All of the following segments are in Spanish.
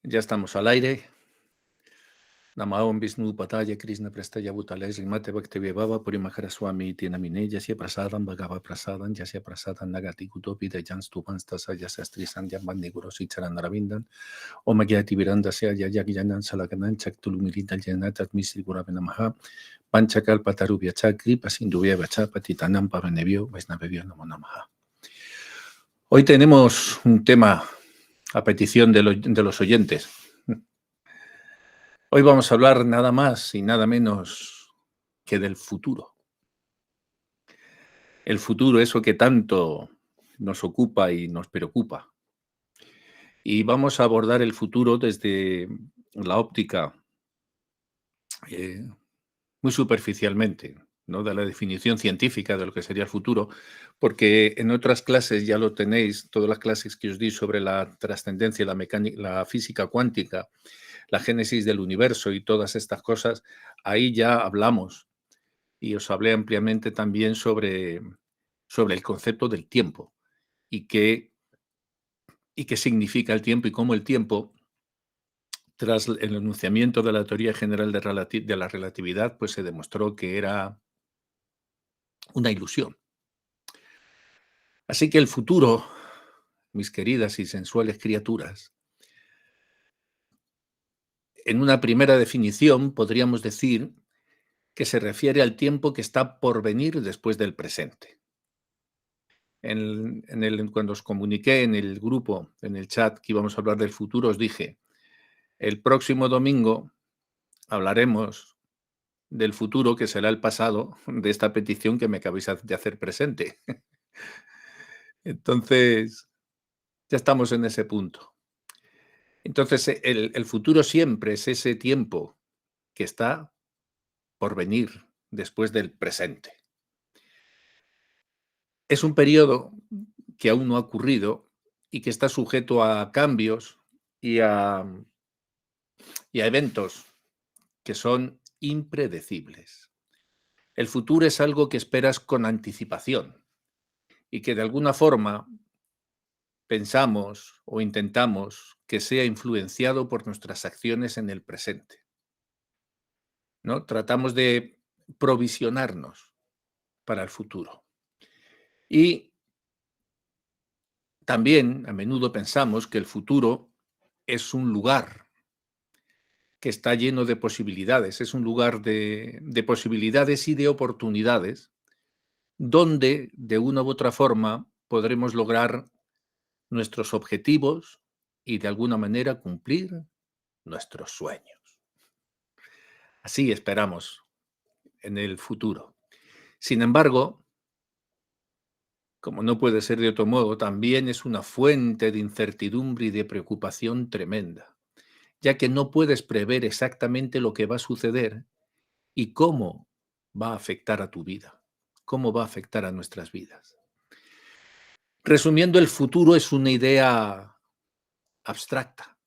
Ya estamos al aire. Namaon Vishnu Pataya Krishna Prestaya Bhutale Srimate Bhaktivedanta Purimakara Swami Tinamine Yasya Prasadam Bhagava Prasadam Yasya Prasadam Nagati Kutopi Dayan Stupanstas Yasastri Sandhya Bandiguros Charanaravindan Omagyati Viranda Sea Yayanan Salakanan Chaktulumirita Yanatat Misri Gurabenamaha Panchakal Patarubia Chakri Pasindubia Bacha Patitanam Pavanebio Vaisnavebio Namonamaha. Hoy tenemos un tema a petición de los oyentes. Hoy vamos a hablar nada más y nada menos que del futuro. El futuro, eso que tanto nos ocupa y nos preocupa. Y vamos a abordar el futuro desde la óptica muy superficialmente, ¿no? De la definición científica de lo que sería el futuro, porque en otras clases ya lo tenéis, todas las clases que os di sobre la trascendencia, la física cuántica, la génesis del universo y todas estas cosas, ahí ya hablamos. Y os hablé ampliamente también sobre el concepto del tiempo y qué significa el tiempo y cómo el tiempo, tras el enunciamiento de la teoría general de la relatividad, pues se demostró que era una ilusión. Así que el futuro, mis queridas y sensuales criaturas, en una primera definición podríamos decir que se refiere al tiempo que está por venir después del presente. Cuando os comuniqué en el grupo, en el chat, que íbamos a hablar del futuro, os dije, el próximo domingo hablaremos del futuro, que será el pasado de esta petición que me acabáis de hacer presente. Entonces, ya estamos en ese punto. Entonces, el futuro siempre es ese tiempo que está por venir después del presente. Es un periodo que aún no ha ocurrido y que está sujeto a cambios y a eventos que son impredecibles. El futuro es algo que esperas con anticipación y que de alguna forma pensamos o intentamos que sea influenciado por nuestras acciones en el presente, ¿no? Tratamos de provisionarnos para el futuro. Y también a menudo pensamos que el futuro es un lugar que está lleno de posibilidades, es un lugar de posibilidades y de oportunidades donde de una u otra forma podremos lograr nuestros objetivos y de alguna manera cumplir nuestros sueños. Así esperamos en el futuro. Sin embargo, como no puede ser de otro modo, también es una fuente de incertidumbre y de preocupación tremenda, ya que no puedes prever exactamente lo que va a suceder y cómo va a afectar a tu vida, cómo va a afectar a nuestras vidas. Resumiendo, el futuro es una idea abstracta,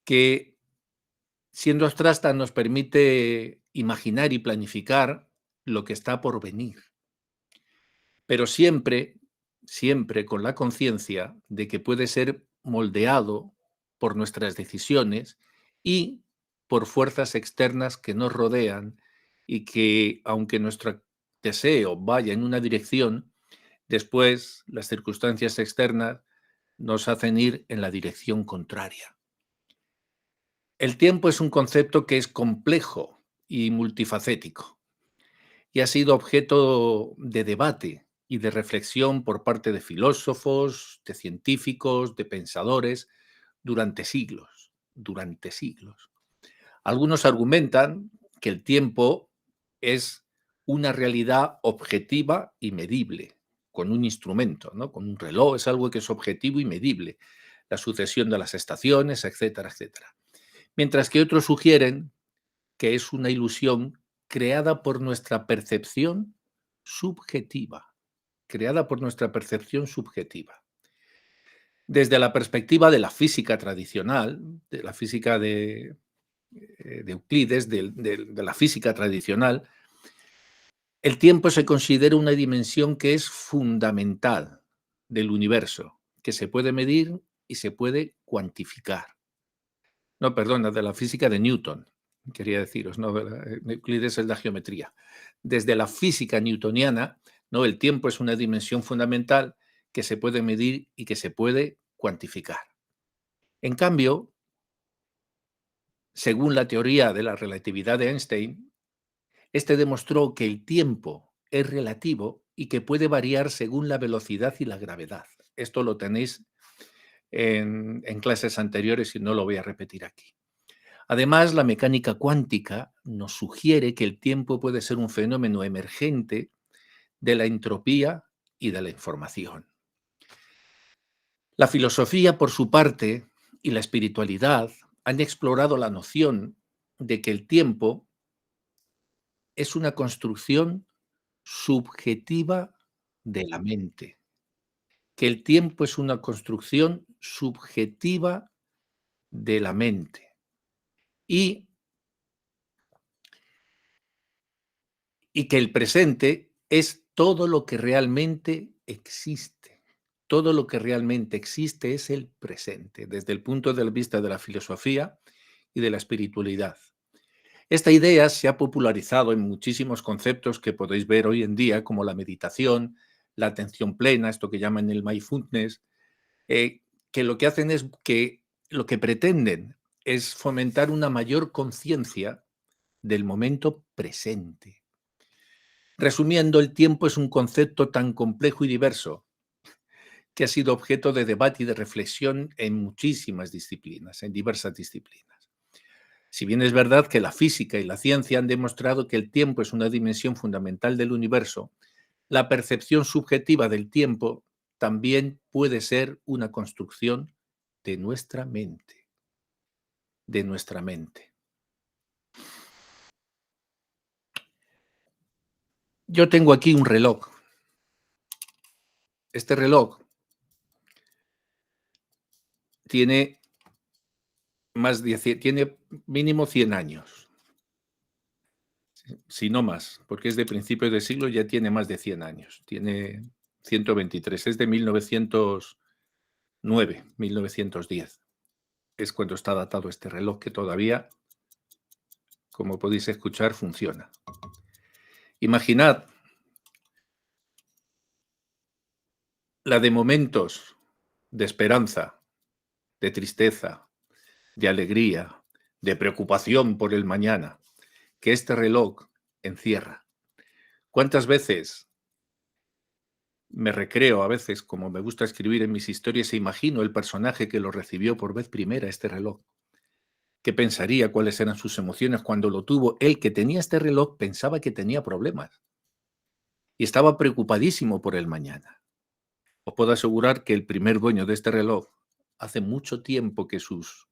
que siendo abstracta nos permite imaginar y planificar lo que está por venir, pero siempre con la conciencia de que puede ser moldeado por nuestras decisiones y por fuerzas externas que nos rodean y que, aunque nuestro deseo vaya en una dirección, después las circunstancias externas nos hacen ir en la dirección contraria. El tiempo es un concepto que es complejo y multifacético y ha sido objeto de debate y de reflexión por parte de filósofos, de científicos, de pensadores durante siglos. Algunos argumentan que el tiempo es una realidad objetiva y medible, con un instrumento, ¿no? Con un reloj, es algo que es objetivo y medible, la sucesión de las estaciones, etcétera, etcétera. Mientras que otros sugieren que es una ilusión creada por nuestra percepción subjetiva, Desde la perspectiva de la física tradicional, de la física de Euclides, de la física tradicional, el tiempo se considera una dimensión que es fundamental del universo, que se puede medir y se puede cuantificar. No, perdona, de la física de Newton, quería deciros, no, Euclides es la geometría. Desde la física newtoniana, ¿no? El tiempo es una dimensión fundamental que se puede medir y que se puede cuantificar. En cambio, según la teoría de la relatividad de Einstein, este demostró que el tiempo es relativo y que puede variar según la velocidad y la gravedad. Esto lo tenéis en clases anteriores y no lo voy a repetir aquí. Además, la mecánica cuántica nos sugiere que el tiempo puede ser un fenómeno emergente de la entropía y de la información. La filosofía, por su parte, y la espiritualidad han explorado la noción de que el tiempo es una construcción subjetiva de la mente, que el tiempo es una construcción subjetiva de la mente y, y que el presente es todo lo que realmente existe. Todo lo que realmente existe es el presente, desde el punto de vista de la filosofía y de la espiritualidad. Esta idea se ha popularizado en muchísimos conceptos que podéis ver hoy en día, como la meditación, la atención plena, esto que llaman el mindfulness, que lo que hacen es que lo que pretenden es fomentar una mayor conciencia del momento presente. Resumiendo, el tiempo es un concepto tan complejo y diverso que ha sido objeto de debate y de reflexión en muchísimas disciplinas, en diversas disciplinas. Si bien es verdad que la física y la ciencia han demostrado que el tiempo es una dimensión fundamental del universo, la percepción subjetiva del tiempo también puede ser una construcción de nuestra mente, de nuestra mente. Yo tengo aquí un reloj. Este reloj tiene tiene mínimo 100 años, si no más, porque es de principios de siglo, ya tiene más de 100 años, tiene 123, es de 1909, 1910. Es cuando está datado este reloj que todavía, como podéis escuchar, funciona. Imaginad la de momentos de esperanza, de tristeza, de alegría, de preocupación por el mañana, que este reloj encierra. ¿Cuántas veces me recreo, a veces, como me gusta escribir en mis historias, e imagino el personaje que lo recibió por vez primera, este reloj? ¿Qué pensaría? ¿Cuáles eran sus emociones cuando lo tuvo? Él, que tenía este reloj, pensaba que tenía problemas y estaba preocupadísimo por el mañana. Os puedo asegurar que el primer dueño de este reloj hace mucho tiempo que sus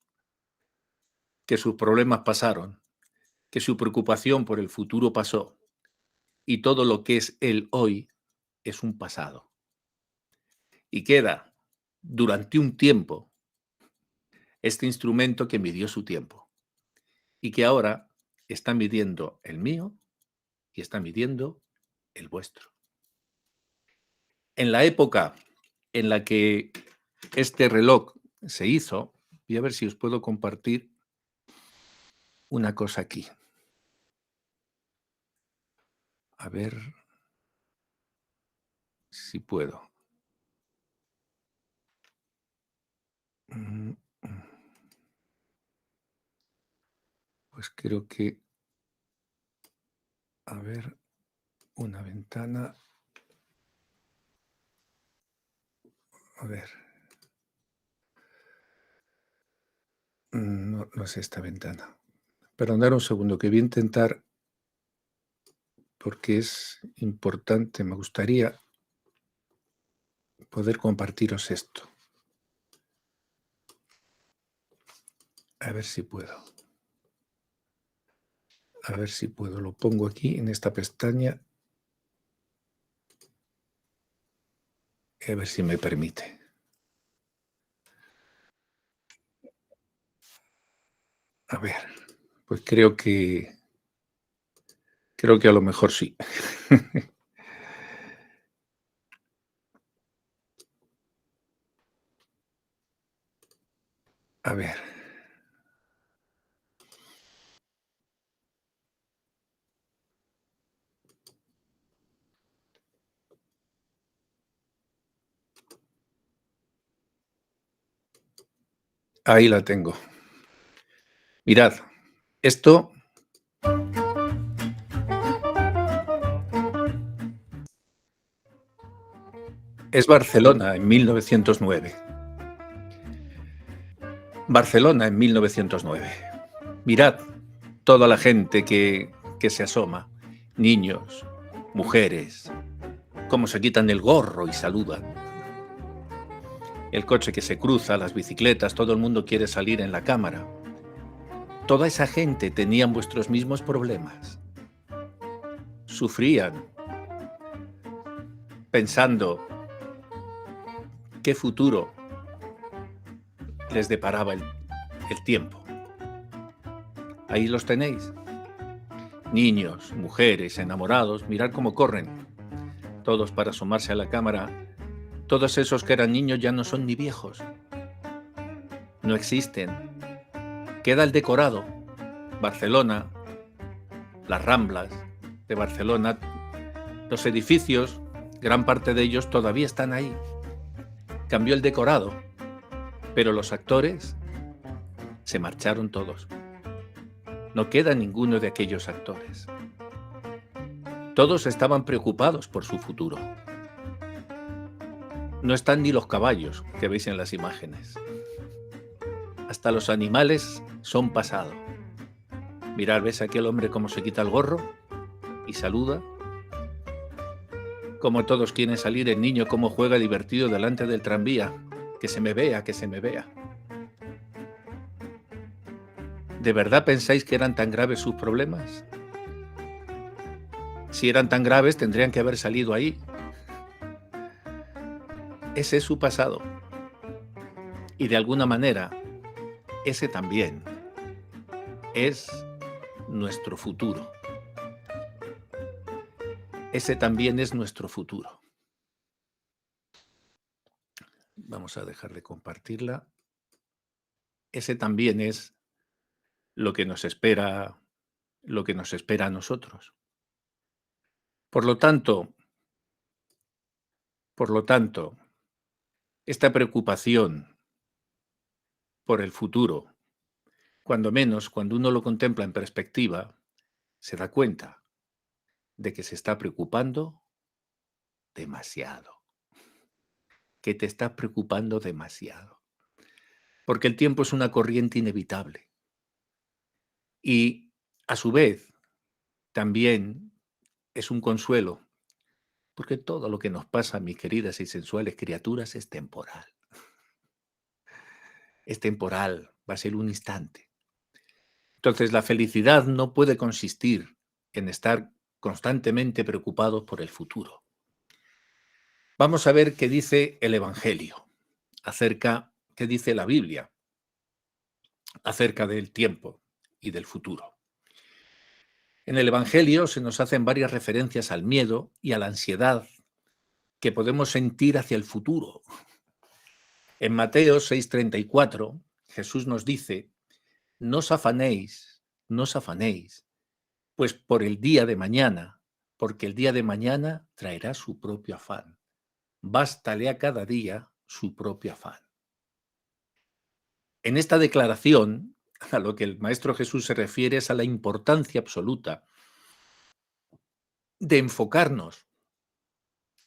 problemas pasaron, que su preocupación por el futuro pasó y todo lo que es él hoy es un pasado. Y queda durante un tiempo este instrumento que midió su tiempo y que ahora está midiendo el mío y está midiendo el vuestro. En la época en la que este reloj se hizo, voy a ver si os puedo compartir una cosa aquí. A ver si puedo. Pues creo que, a ver, una ventana. A ver. No, no es esta ventana. Perdonad un segundo, que voy a intentar, porque es importante, me gustaría poder compartiros esto. A ver si puedo. A ver si puedo. Lo pongo aquí en esta pestaña. A ver si me permite. A ver, pues creo que a lo mejor sí. A ver. Ahí la tengo. Mirad, esto es Barcelona en 1909. Barcelona en 1909. Mirad toda la gente que se asoma. Niños, mujeres, cómo se quitan el gorro y saludan. El coche que se cruza, las bicicletas, todo el mundo quiere salir en la cámara. Toda esa gente tenían vuestros mismos problemas. Sufrían, pensando qué futuro les deparaba el tiempo. Ahí los tenéis. Niños, mujeres, enamorados, mirad cómo corren. Todos para asomarse a la cámara. Todos esos que eran niños ya no son ni viejos. No existen. Queda el decorado. Barcelona, las Ramblas de Barcelona, los edificios, gran parte de ellos todavía están ahí. Cambió el decorado, pero los actores se marcharon todos. No queda ninguno de aquellos actores. Todos estaban preocupados por su futuro. No están ni los caballos que veis en las imágenes. Hasta los animales son pasado. Mirad, ¿ves a aquel hombre cómo se quita el gorro y saluda? Como todos quieren salir, el niño cómo juega divertido delante del tranvía. Que se me vea, que se me vea. ¿De verdad pensáis que eran tan graves sus problemas? Si eran tan graves, tendrían que haber salido ahí. Ese es su pasado. Y de alguna manera, ese también es nuestro futuro. Ese también es nuestro futuro. Vamos a dejar de compartirla. Ese también es lo que nos espera a nosotros. Por lo tanto, esta preocupación por el futuro, cuando menos cuando uno lo contempla en perspectiva, se da cuenta de que se está preocupando demasiado, que te estás preocupando demasiado, porque el tiempo es una corriente inevitable y, a su vez, también es un consuelo, porque todo lo que nos pasa, mis queridas y sensuales criaturas, es temporal. Es temporal, va a ser un instante. Entonces, la felicidad no puede consistir en estar constantemente preocupados por el futuro. Vamos a ver qué dice el Evangelio qué dice la Biblia acerca del tiempo y del futuro. En el Evangelio se nos hacen varias referencias al miedo y a la ansiedad que podemos sentir hacia el futuro. En Mateo 6:34, Jesús nos dice: no os afanéis, pues por el día de mañana, porque el día de mañana traerá su propio afán. Bástale a cada día su propio afán. En esta declaración, a lo que el Maestro Jesús se refiere es a la importancia absoluta de enfocarnos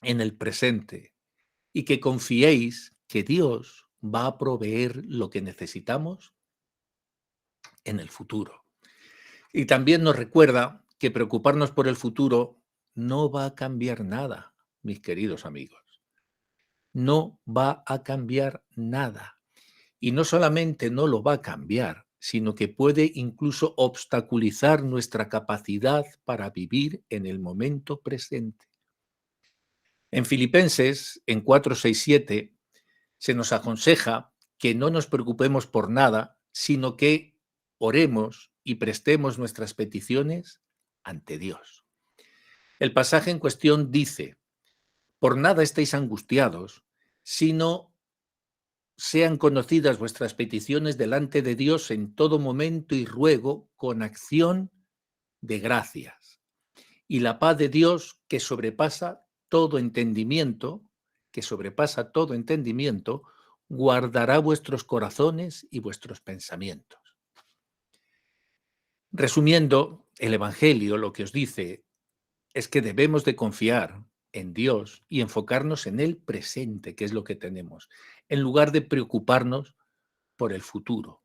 en el presente y que confiéis que Dios va a proveer lo que necesitamos en el futuro. Y también nos recuerda que preocuparnos por el futuro no va a cambiar nada, mis queridos amigos. No va a cambiar nada. Y no solamente no lo va a cambiar, sino que puede incluso obstaculizar nuestra capacidad para vivir en el momento presente. En Filipenses, en 4:6-7, se nos aconseja que no nos preocupemos por nada, sino que oremos y prestemos nuestras peticiones ante Dios. El pasaje en cuestión dice: por nada estéis angustiados, sino sean conocidas vuestras peticiones delante de Dios en todo momento y ruego con acción de gracias. Y la paz de Dios que sobrepasa todo entendimiento, guardará vuestros corazones y vuestros pensamientos. Resumiendo, el Evangelio lo que os dice es que debemos de confiar en Dios y enfocarnos en el presente, que es lo que tenemos, en lugar de preocuparnos por el futuro.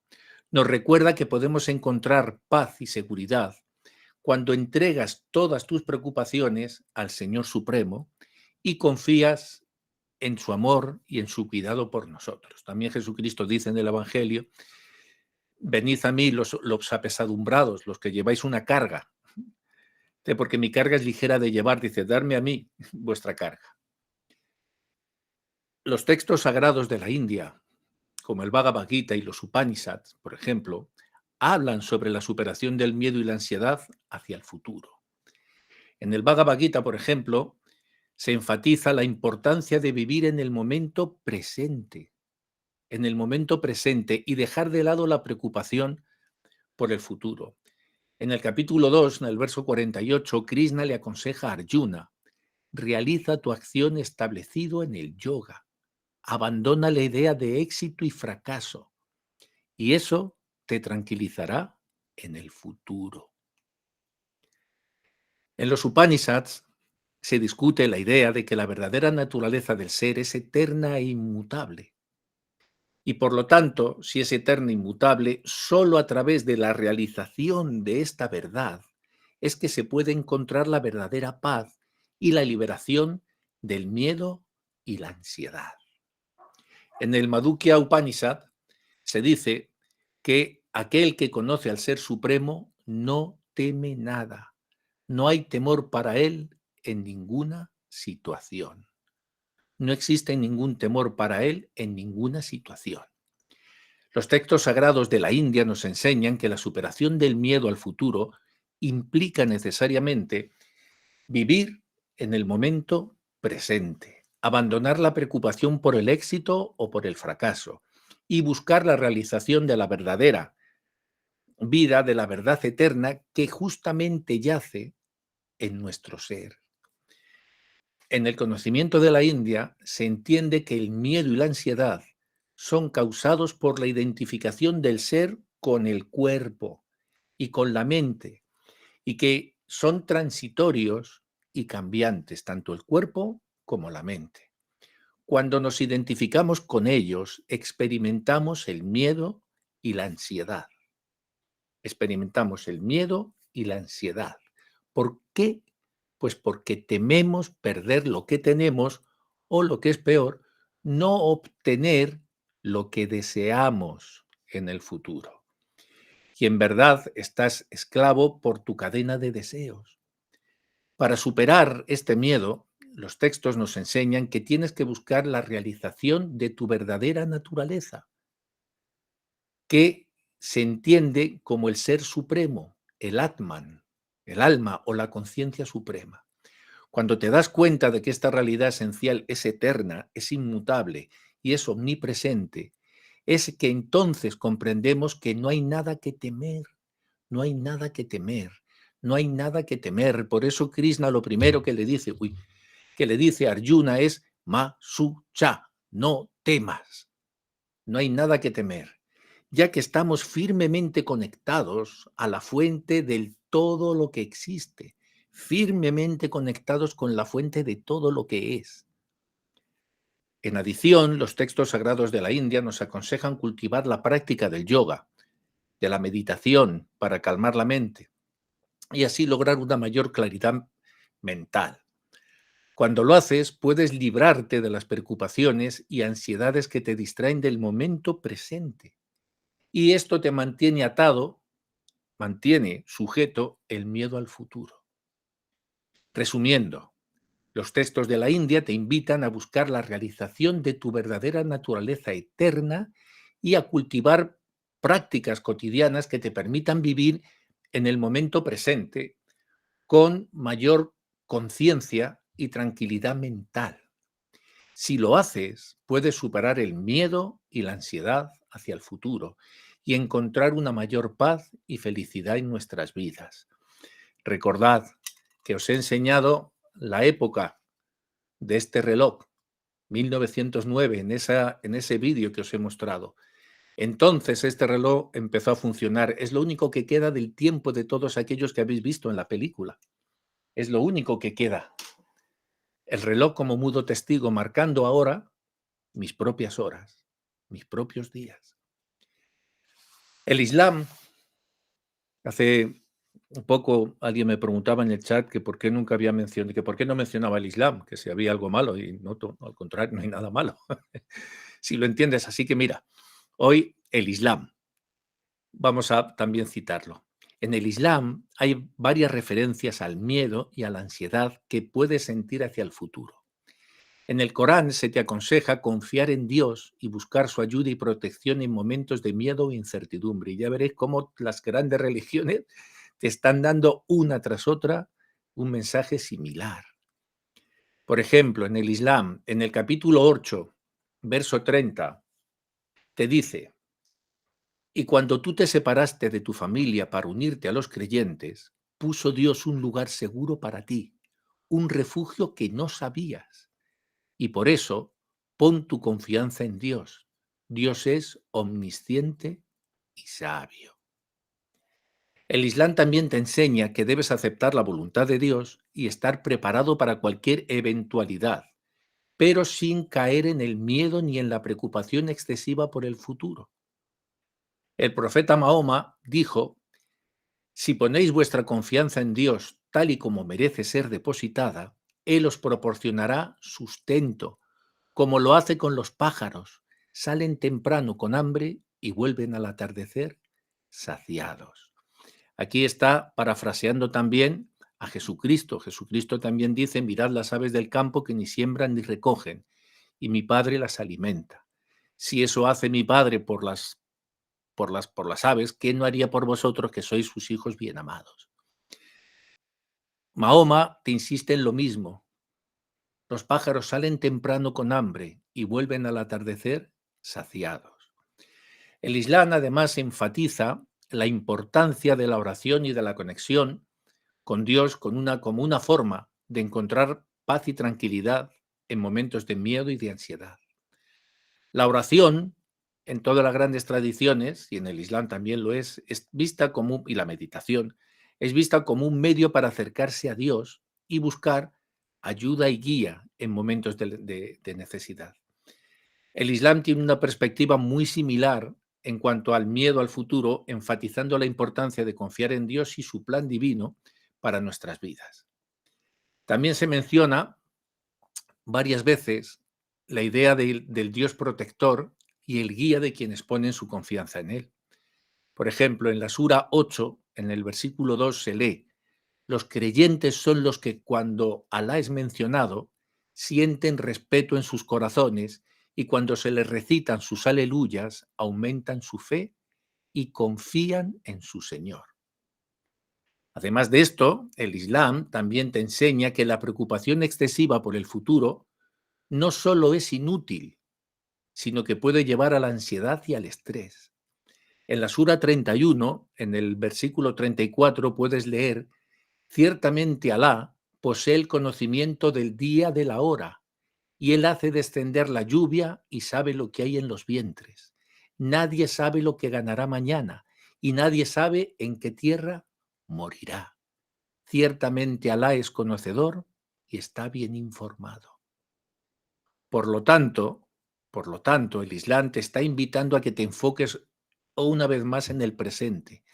Nos recuerda que podemos encontrar paz y seguridad cuando entregas todas tus preocupaciones al Señor Supremo y confías en su amor y en su cuidado por nosotros. También Jesucristo dice en el Evangelio: venid a mí los apesadumbrados, los que lleváis una carga, porque mi carga es ligera de llevar, dice, darme a mí vuestra carga. Los textos sagrados de la India, como el Bhagavad Gita y los Upanishads, por ejemplo, hablan sobre la superación del miedo y la ansiedad hacia el futuro. En el Bhagavad Gita, por ejemplo, se enfatiza la importancia de vivir en el momento presente, y dejar de lado la preocupación por el futuro. En el capítulo 2, en el verso 48, Krishna le aconseja a Arjuna: realiza tu acción establecido en el yoga, abandona la idea de éxito y fracaso, y eso te tranquilizará en el futuro. En los Upanishads se discute la idea de que la verdadera naturaleza del ser es eterna e inmutable. Y por lo tanto, si es eterna e inmutable, solo a través de la realización de esta verdad es que se puede encontrar la verdadera paz y la liberación del miedo y la ansiedad. En el Madhukya Upanishad se dice que aquel que conoce al Ser Supremo no teme nada. No hay temor para él en ninguna situación. No existe ningún temor para él en ninguna situación. Los textos sagrados de la India nos enseñan que la superación del miedo al futuro implica necesariamente vivir en el momento presente, abandonar la preocupación por el éxito o por el fracaso y buscar la realización de la verdadera vida, de la verdad eterna que justamente yace en nuestro ser. En el conocimiento de la India se entiende que el miedo y la ansiedad son causados por la identificación del ser con el cuerpo y con la mente, y que son transitorios y cambiantes, tanto el cuerpo como la mente. Cuando nos identificamos con ellos, experimentamos el miedo y la ansiedad. Experimentamos el miedo y la ansiedad. ¿Por qué? Pues porque tememos perder lo que tenemos o, lo que es peor, no obtener lo que deseamos en el futuro. Y en verdad estás esclavo por tu cadena de deseos. Para superar este miedo, los textos nos enseñan que tienes que buscar la realización de tu verdadera naturaleza, que se entiende como el ser supremo, el Atman, el alma o la conciencia suprema. Cuando te das cuenta de que esta realidad esencial es eterna, es inmutable y es omnipresente, es que entonces comprendemos que no hay nada que temer, no hay nada que temer, no hay nada que temer. Por eso Krishna lo primero que le dice a Arjuna es Ma Su Cha, no temas, no hay nada que temer, ya que estamos firmemente conectados a la fuente del todo lo que existe, firmemente conectados con la fuente de todo lo que es. En adición, los textos sagrados de la India nos aconsejan cultivar la práctica del yoga, de la meditación para calmar la mente y así lograr una mayor claridad mental. Cuando lo haces, puedes librarte de las preocupaciones y ansiedades que te distraen del momento presente. Y esto te mantiene atado, mantiene sujeto el miedo al futuro. Resumiendo, los textos de la India te invitan a buscar la realización de tu verdadera naturaleza eterna y a cultivar prácticas cotidianas que te permitan vivir en el momento presente con mayor conciencia y tranquilidad mental. Si lo haces, puedes superar el miedo y la ansiedad hacia el futuro y encontrar una mayor paz y felicidad en nuestras vidas. Recordad que os he enseñado la época de este reloj, 1909, en ese vídeo que os he mostrado. Entonces este reloj empezó a funcionar. Es lo único que queda del tiempo de todos aquellos que habéis visto en la película. Es lo único que queda. El reloj como mudo testigo marcando ahora mis propias horas, mis propios días. El Islam, hace un poco alguien me preguntaba en el chat que por qué nunca había mencionado, que por qué no mencionaba el Islam, que si había algo malo, y no, al contrario, no hay nada malo. Si lo entiendes, así que mira, hoy el Islam, vamos a también citarlo. En el Islam hay varias referencias al miedo y a la ansiedad que puedes sentir hacia el futuro. En el Corán se te aconseja confiar en Dios y buscar su ayuda y protección en momentos de miedo e incertidumbre. Y ya veréis cómo las grandes religiones te están dando una tras otra un mensaje similar. Por ejemplo, en el Islam, en el capítulo 8, verso 30, te dice: y cuando tú te separaste de tu familia para unirte a los creyentes, puso Dios un lugar seguro para ti, un refugio que no sabías. Y por eso, pon tu confianza en Dios. Dios es omnisciente y sabio. El Islam también te enseña que debes aceptar la voluntad de Dios y estar preparado para cualquier eventualidad, pero sin caer en el miedo ni en la preocupación excesiva por el futuro. El profeta Mahoma dijo: si ponéis vuestra confianza en Dios tal y como merece ser depositada, Él os proporcionará sustento, como lo hace con los pájaros. Salen temprano con hambre y vuelven al atardecer saciados. Aquí está parafraseando también a Jesucristo. Jesucristo también dice: mirad las aves del campo que ni siembran ni recogen, y mi Padre las alimenta. Si eso hace mi Padre por las aves, ¿qué no haría por vosotros, que sois sus hijos bien amados? Mahoma te insiste en lo mismo. Los pájaros salen temprano con hambre y vuelven al atardecer saciados. El Islam además enfatiza la importancia de la oración y de la conexión con Dios como una forma de encontrar paz y tranquilidad en momentos de miedo y de ansiedad. La oración, en todas las grandes tradiciones, y en el Islam también lo es vista como, y la meditación, es vista como un medio para acercarse a Dios y buscar ayuda y guía en momentos de necesidad. El Islam tiene una perspectiva muy similar en cuanto al miedo al futuro, enfatizando la importancia de confiar en Dios y su plan divino para nuestras vidas. También se menciona varias veces la idea del Dios protector y el guía de quienes ponen su confianza en él. Por ejemplo, en la Sura 8, en el versículo 2 se lee: los creyentes son los que, cuando Alá es mencionado, sienten respeto en sus corazones, y cuando se les recitan sus aleluyas, aumentan su fe y confían en su Señor. Además de esto, el Islam también te enseña que la preocupación excesiva por el futuro no solo es inútil, sino que puede llevar a la ansiedad y al estrés. En la Sura 31, en el versículo 34, puedes leer: ciertamente Alá posee el conocimiento del día de la hora, y Él hace descender la lluvia y sabe lo que hay en los vientres. Nadie sabe lo que ganará mañana, y nadie sabe en qué tierra morirá. Ciertamente Alá es conocedor y está bien informado. Por lo tanto, el Islam te está invitando a que te enfoques una vez más en el presente,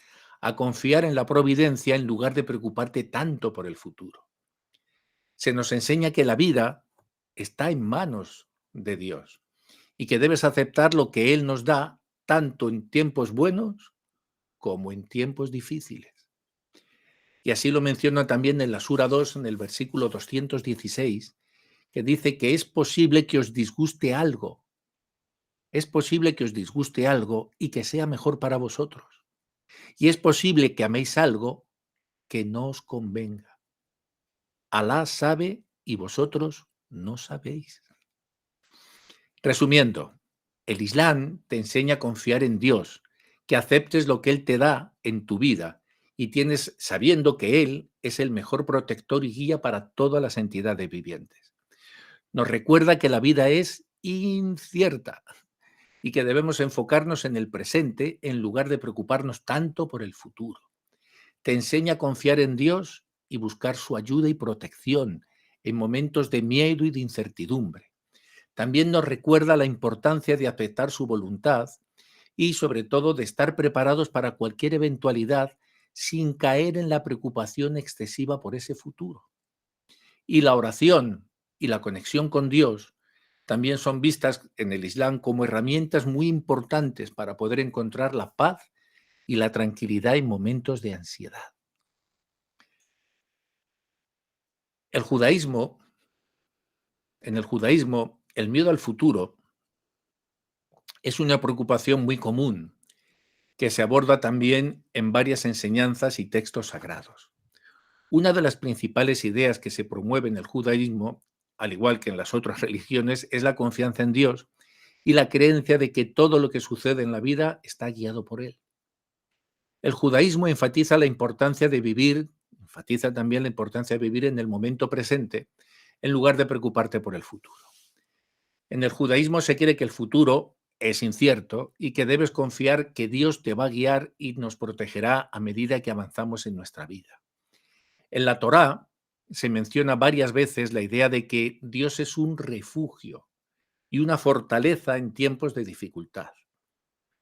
a confiar en la providencia en lugar de preocuparte tanto por el futuro. Se nos enseña que la vida está en manos de Dios y que debes aceptar lo que Él nos da, tanto en tiempos buenos como en tiempos difíciles. Y así lo menciona también en la Sura 2, en el versículo 216, que dice que es posible que os disguste algo. Es posible que os disguste algo y que sea mejor para vosotros. Y es posible que améis algo que no os convenga. Alá sabe y vosotros no sabéis. Resumiendo, el Islam te enseña a confiar en Dios, que aceptes lo que Él te da en tu vida y tienes sabiendo que Él es el mejor protector y guía para todas las entidades vivientes. Nos recuerda que la vida es incierta y que debemos enfocarnos en el presente en lugar de preocuparnos tanto por el futuro. Te enseña a confiar en Dios y buscar su ayuda y protección en momentos de miedo y de incertidumbre. También nos recuerda la importancia de aceptar su voluntad y sobre todo de estar preparados para cualquier eventualidad sin caer en la preocupación excesiva por ese futuro. Y la oración y la conexión con Dios también son vistas en el Islam como herramientas muy importantes para poder encontrar la paz y la tranquilidad en momentos de ansiedad. El judaísmo, en el judaísmo, el miedo al futuro es una preocupación muy común que se aborda también en varias enseñanzas y textos sagrados. Una de las principales ideas que se promueve en el judaísmo, al igual que en las otras religiones, es la confianza en Dios y la creencia de que todo lo que sucede en la vida está guiado por Él. El judaísmo enfatiza también la importancia de vivir en el momento presente en lugar de preocuparte por el futuro. En el judaísmo se cree que el futuro es incierto y que debes confiar que Dios te va a guiar y nos protegerá a medida que avanzamos en nuestra vida. En la Torá se menciona varias veces la idea de que Dios es un refugio y una fortaleza en tiempos de dificultad.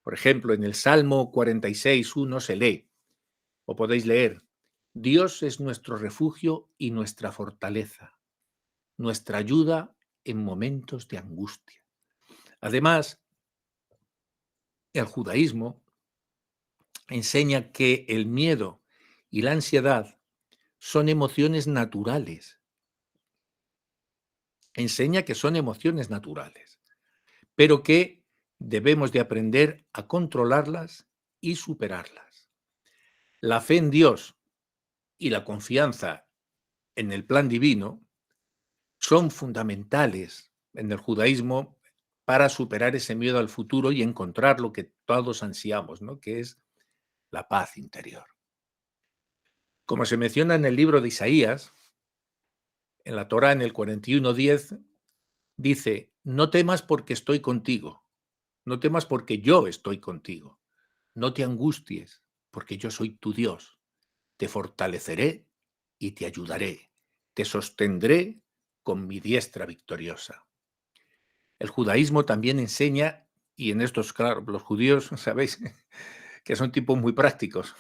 Por ejemplo, en el Salmo 46:1 se lee, o podéis leer, Dios es nuestro refugio y nuestra fortaleza, nuestra ayuda en momentos de angustia. Además, el judaísmo enseña que el miedo y la ansiedad son emociones naturales. Enseña que son emociones naturales, pero que debemos de aprender a controlarlas y superarlas. La fe en Dios y la confianza en el plan divino son fundamentales en el judaísmo para superar ese miedo al futuro y encontrar lo que todos ansiamos, ¿no? Que es la paz interior. Como se menciona en el libro de Isaías, en la Torá, en el 41:10, dice, no temas porque estoy contigo, no temas porque yo estoy contigo, no te angusties porque yo soy tu Dios, te fortaleceré y te ayudaré, te sostendré con mi diestra victoriosa. El judaísmo también enseña, y en estos, claro, los judíos, sabéis, que son tipos muy prácticos,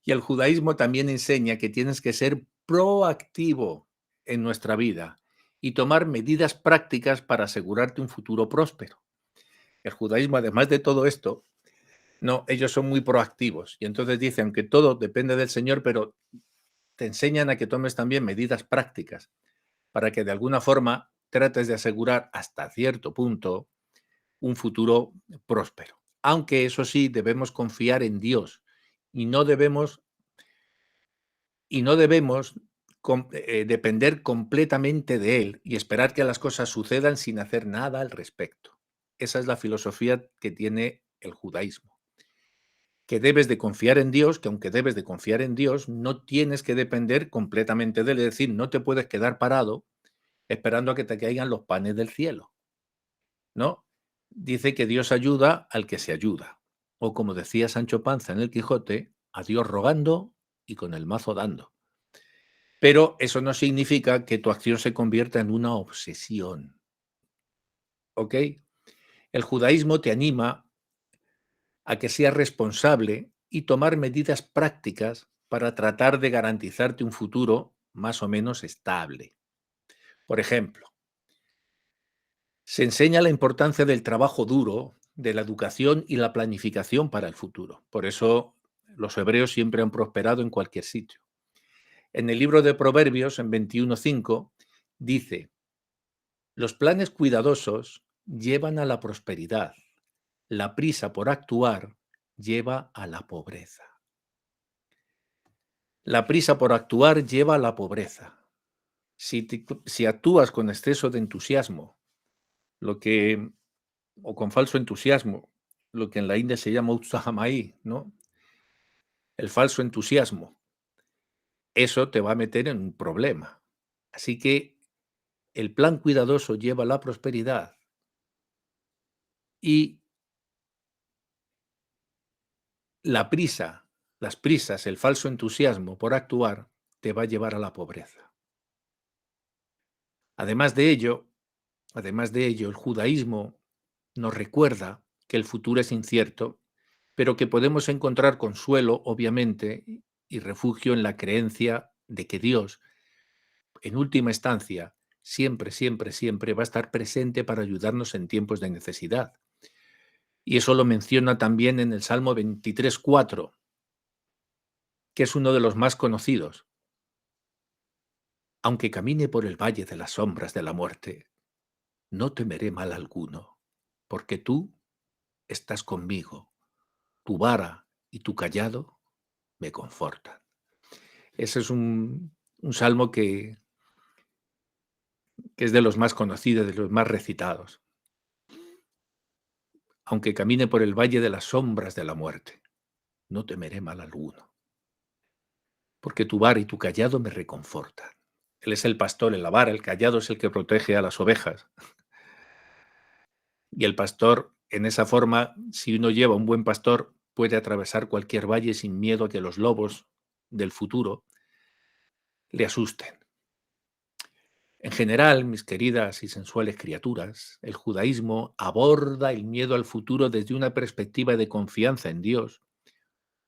y el judaísmo también enseña que tienes que ser proactivo en nuestra vida y tomar medidas prácticas para asegurarte un futuro próspero. El judaísmo, además de todo esto, no, ellos son muy proactivos y entonces dicen que todo depende del Señor, pero te enseñan a que tomes también medidas prácticas para que de alguna forma trates de asegurar hasta cierto punto un futuro próspero. Aunque eso sí, debemos confiar en Dios y no debemos depender completamente de Él y esperar que las cosas sucedan sin hacer nada al respecto. Esa es la filosofía que tiene el judaísmo. Que debes de confiar en Dios, que aunque debes de confiar en Dios, no tienes que depender completamente de Él. Es decir, no te puedes quedar parado esperando a que te caigan los panes del cielo, ¿no? Dice que Dios ayuda al que se ayuda. O como decía Sancho Panza en el Quijote, a Dios rogando y con el mazo dando. Pero eso no significa que tu acción se convierta en una obsesión, ¿ok? El judaísmo te anima a que seas responsable y tomar medidas prácticas para tratar de garantizarte un futuro más o menos estable. Por ejemplo, se enseña la importancia del trabajo duro, de la educación y la planificación para el futuro. Por eso los hebreos siempre han prosperado en cualquier sitio. En el libro de Proverbios, en 21:5, dice, los planes cuidadosos llevan a la prosperidad, la prisa por actuar lleva a la pobreza. La prisa por actuar lleva a la pobreza. Si actúas con exceso de entusiasmo lo que, o con falso entusiasmo, lo que en la India se llama utsahamai, ¿no? El falso entusiasmo. Eso te va a meter en un problema. Así que el plan cuidadoso lleva a la prosperidad y la prisa, las prisas, el falso entusiasmo por actuar, te va a llevar a la pobreza. Además de ello, el judaísmo nos recuerda que el futuro es incierto, pero que podemos encontrar consuelo, obviamente, y refugio en la creencia de que Dios, en última instancia, siempre, siempre, siempre va a estar presente para ayudarnos en tiempos de necesidad. Y eso lo menciona también en el Salmo 23:4, que es uno de los más conocidos. Aunque camine por el valle de las sombras de la muerte, no temeré mal alguno, porque tú estás conmigo, tu vara y tu cayado me confortan. Ese es un salmo que es de los más conocidos, de los más recitados. Aunque camine por el valle de las sombras de la muerte, no temeré mal alguno, porque tu vara y tu cayado me reconfortan. Él es el pastor, la vara, el cayado es el que protege a las ovejas. Y el pastor, en esa forma, si uno lleva un buen pastor, puede atravesar cualquier valle sin miedo a que los lobos del futuro le asusten. En general, mis queridas y sensuales criaturas, el judaísmo aborda el miedo al futuro desde una perspectiva de confianza en Dios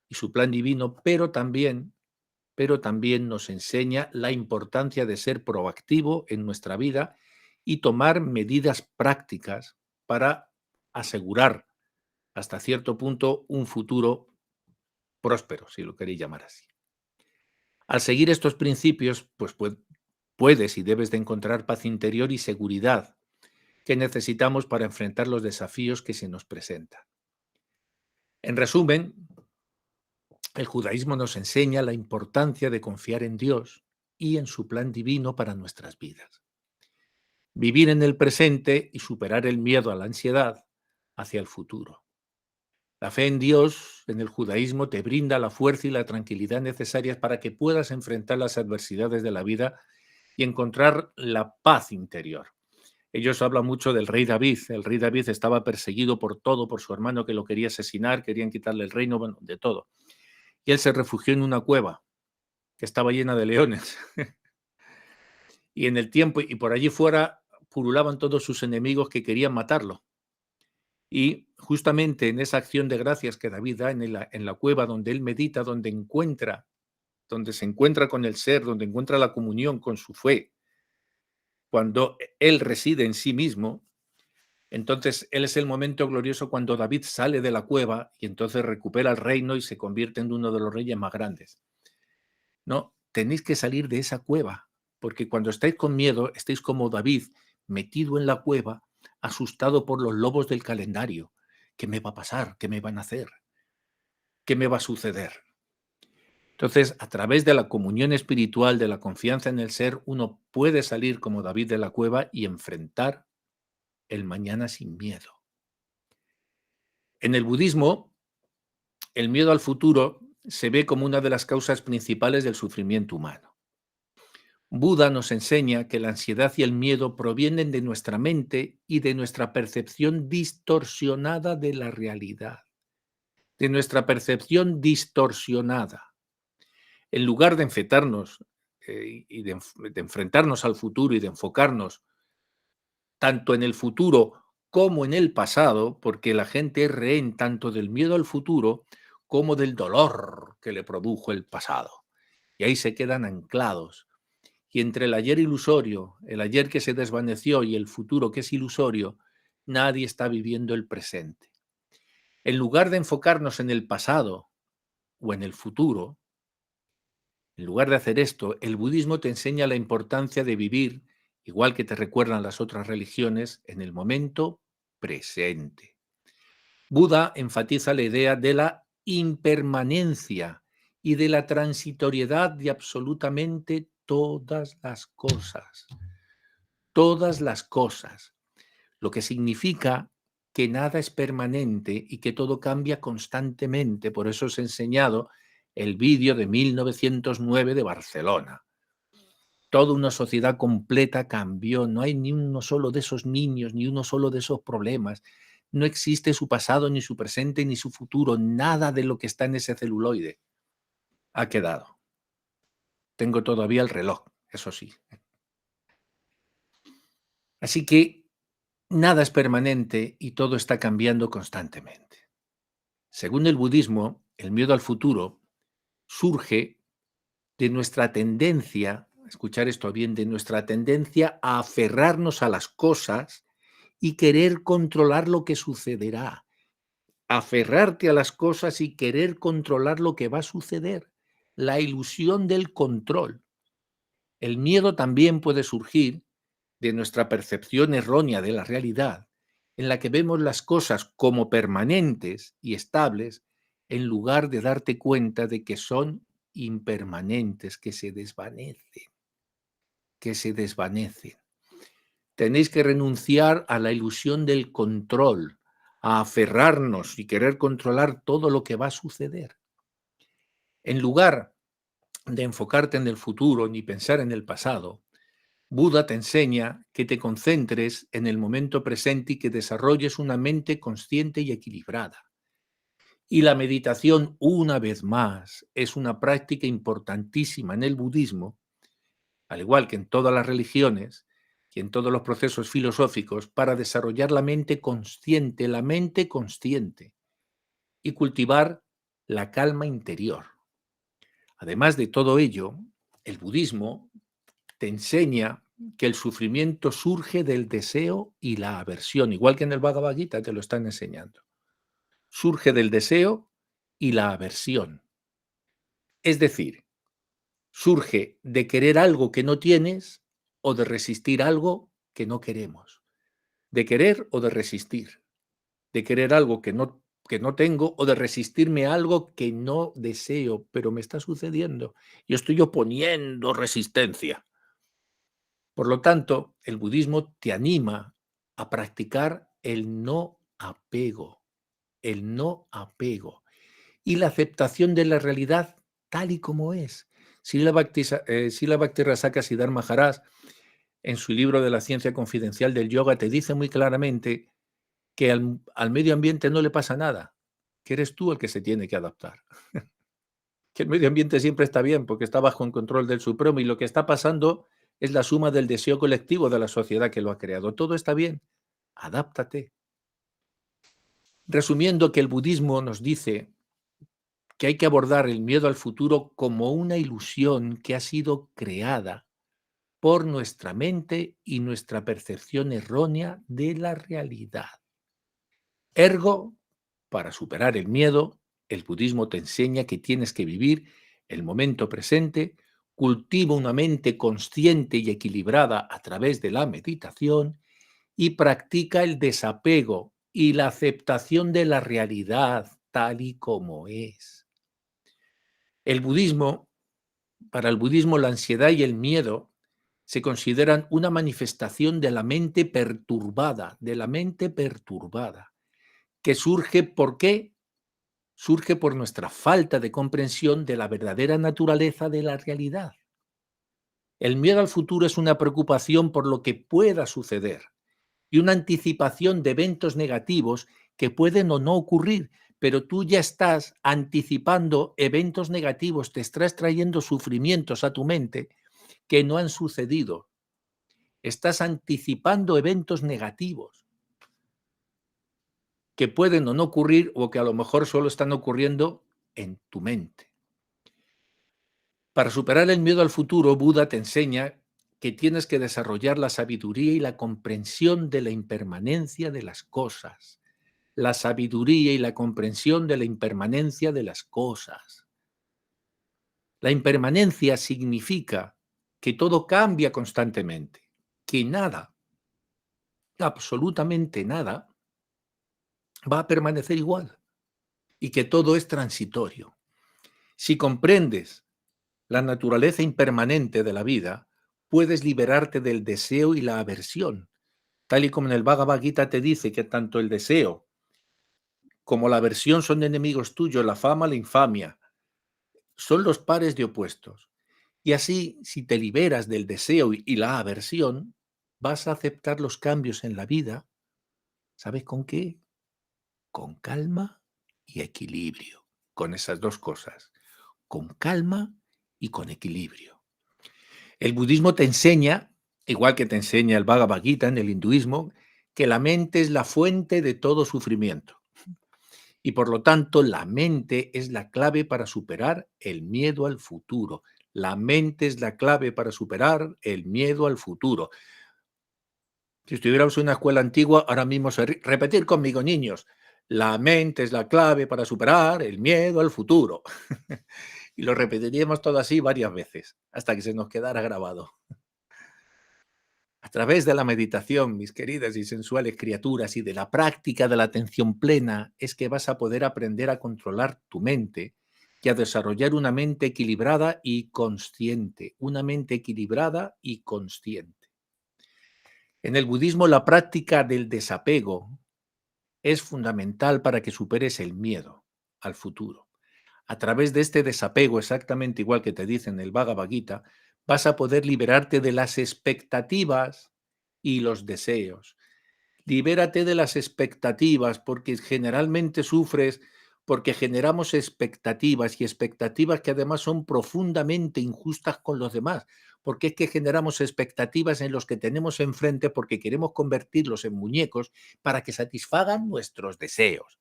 y su plan divino, pero también nos enseña la importancia de ser proactivo en nuestra vida y tomar medidas prácticas para asegurar hasta cierto punto un futuro próspero, si lo queréis llamar así. Al seguir estos principios, pues puedes y debes de encontrar paz interior y seguridad que necesitamos para enfrentar los desafíos que se nos presentan. En resumen, el judaísmo nos enseña la importancia de confiar en Dios y en su plan divino para nuestras vidas. Vivir en el presente y superar el miedo a la ansiedad hacia el futuro. La fe en Dios, en el judaísmo, te brinda la fuerza y la tranquilidad necesarias para que puedas enfrentar las adversidades de la vida y encontrar la paz interior. Ellos hablan mucho del rey David. El rey David estaba perseguido por todo, por su hermano que lo quería asesinar, querían quitarle el reino, bueno, de todo. Y él se refugió en una cueva que estaba llena de leones. Y en el tiempo, y por allí fuera, pululaban todos sus enemigos que querían matarlo. Y justamente en esa acción de gracias que David da en la cueva donde él medita, donde se encuentra con el ser, donde encuentra la comunión con su fe, cuando él reside en sí mismo, entonces él es el momento glorioso cuando David sale de la cueva y entonces recupera el reino y se convierte en uno de los reyes más grandes. No, tenéis que salir de esa cueva, porque cuando estáis con miedo, estáis como David, metido en la cueva, asustado por los lobos del calendario. ¿Qué me va a pasar? ¿Qué me van a hacer? ¿Qué me va a suceder? Entonces, a través de la comunión espiritual, de la confianza en el ser, uno puede salir como David de la cueva y enfrentar el mañana sin miedo. En el budismo, el miedo al futuro se ve como una de las causas principales del sufrimiento humano. Buda nos enseña que la ansiedad y el miedo provienen de nuestra mente y de nuestra percepción distorsionada de la realidad, de nuestra percepción distorsionada. En lugar de enfrentarnos y de enfrentarnos al futuro y de enfocarnos tanto en el futuro como en el pasado, porque la gente es rehén tanto del miedo al futuro como del dolor que le produjo el pasado. Y ahí se quedan anclados. Y entre el ayer ilusorio, el ayer que se desvaneció y el futuro que es ilusorio, nadie está viviendo el presente. En lugar de enfocarnos en el pasado o en el futuro, en lugar de hacer esto, el budismo te enseña la importancia de vivir, igual que te recuerdan las otras religiones, en el momento presente. Buda enfatiza la idea de la impermanencia y de la transitoriedad de absolutamente todas las cosas. Todas las cosas. lo que significa que nada es permanente y que todo cambia constantemente. Por eso os he enseñado el vídeo de 1909 de Barcelona. Toda una sociedad completa cambió, no hay ni uno solo de esos niños, ni uno solo de esos problemas. No existe su pasado, ni su presente, ni su futuro. Nada de lo que está en ese celuloide ha quedado. Tengo todavía el reloj, eso sí. Así que nada es permanente y todo está cambiando constantemente. Según el budismo, el miedo al futuro surge de nuestra tendencia, escuchar esto bien, de nuestra tendencia a aferrarnos a las cosas y querer controlar lo que sucederá. Aferrarte a las cosas y querer controlar lo que va a suceder. La ilusión del control. El miedo también puede surgir de nuestra percepción errónea de la realidad, en la que vemos las cosas como permanentes y estables, en lugar de darte cuenta de que son impermanentes, que se desvanecen, que se desvanecen. Tenéis que renunciar a la ilusión del control, a aferrarnos y querer controlar todo lo que va a suceder. En lugar de enfocarte en el futuro ni pensar en el pasado, Buda te enseña que te concentres en el momento presente y que desarrolles una mente consciente y equilibrada. Y la meditación, una vez más, es una práctica importantísima en el budismo, al igual que en todas las religiones y en todos los procesos filosóficos, para desarrollar la mente consciente, y cultivar la calma interior. Además de todo ello, el budismo te enseña que el sufrimiento surge del deseo y la aversión, igual que en el Bhagavad Gita te lo están enseñando. Surge del deseo y la aversión. Es decir, surge de querer algo que no tienes o de resistir algo que no queremos. De querer o de resistir. De querer algo que no tengo o de resistirme a algo que no deseo, pero me está sucediendo. Yo estoy oponiendo resistencia. Por lo tanto, el budismo te anima a practicar el no apego y la aceptación de la realidad tal y como es. Srila Bhakti-Rasaka Siddhar Maharaj, en su libro de la ciencia confidencial del yoga, te dice muy claramente que al medio ambiente no le pasa nada, que eres tú el que se tiene que adaptar. Que el medio ambiente siempre está bien porque está bajo el control del Supremo y lo que está pasando es la suma del deseo colectivo de la sociedad que lo ha creado. Todo está bien, adáptate. Resumiendo, que el budismo nos dice que hay que abordar el miedo al futuro como una ilusión que ha sido creada por nuestra mente y nuestra percepción errónea de la realidad. Ergo, para superar el miedo, el budismo te enseña que tienes que vivir el momento presente, cultiva una mente consciente y equilibrada a través de la meditación y practica el desapego y la aceptación de la realidad tal y como es. Para el budismo, la ansiedad y el miedo se consideran una manifestación de la mente perturbada, que surge, ¿por qué? Surge por nuestra falta de comprensión de la verdadera naturaleza de la realidad. El miedo al futuro es una preocupación por lo que pueda suceder y una anticipación de eventos negativos que pueden o no ocurrir, pero tú ya estás anticipando eventos negativos, te estás trayendo sufrimientos a tu mente que no han sucedido. Estás anticipando eventos negativos que pueden o no ocurrir o que a lo mejor solo están ocurriendo en tu mente. Para superar el miedo al futuro, Buda te enseña que tienes que desarrollar la sabiduría y la comprensión de la impermanencia de las cosas. La sabiduría y la comprensión de la impermanencia de las cosas. La impermanencia significa que todo cambia constantemente, que nada, absolutamente nada, va a permanecer igual y que todo es transitorio. Si comprendes la naturaleza impermanente de la vida, puedes liberarte del deseo y la aversión, Tal y como en el Bhagavad Gita te dice que tanto el deseo como la aversión son enemigos tuyos, la fama, la infamia, son los pares de opuestos. Y así, si te liberas del deseo y la aversión, vas a aceptar los cambios en la vida. ¿Sabes con qué? Con calma y equilibrio. Con esas dos cosas. Con calma y con equilibrio. El budismo te enseña, igual que te enseña el Bhagavad Gita en el hinduismo, que la mente es la fuente de todo sufrimiento. Y por lo tanto, la mente es la clave para superar el miedo al futuro. La mente es la clave para superar el miedo al futuro. Si estuviéramos en una escuela antigua, ahora mismo repetir conmigo, niños. La mente es la clave para superar el miedo al futuro. Y lo repetiríamos todo así varias veces, hasta que se nos quedara grabado. A través de la meditación, mis queridas y sensuales criaturas, y de la práctica de la atención plena, es que vas a poder aprender a controlar tu mente y a desarrollar una mente equilibrada y consciente. Una mente equilibrada y consciente. En el budismo, la práctica del desapego es fundamental para que superes el miedo al futuro. A través de este desapego, exactamente igual que te dice en el Bhagavad Gita, vas a poder liberarte de las expectativas y los deseos. Libérate de las expectativas, porque generalmente sufres porque generamos expectativas, y expectativas que además son profundamente injustas con los demás, porque es que generamos expectativas en los que tenemos enfrente porque queremos convertirlos en muñecos para que satisfagan nuestros deseos.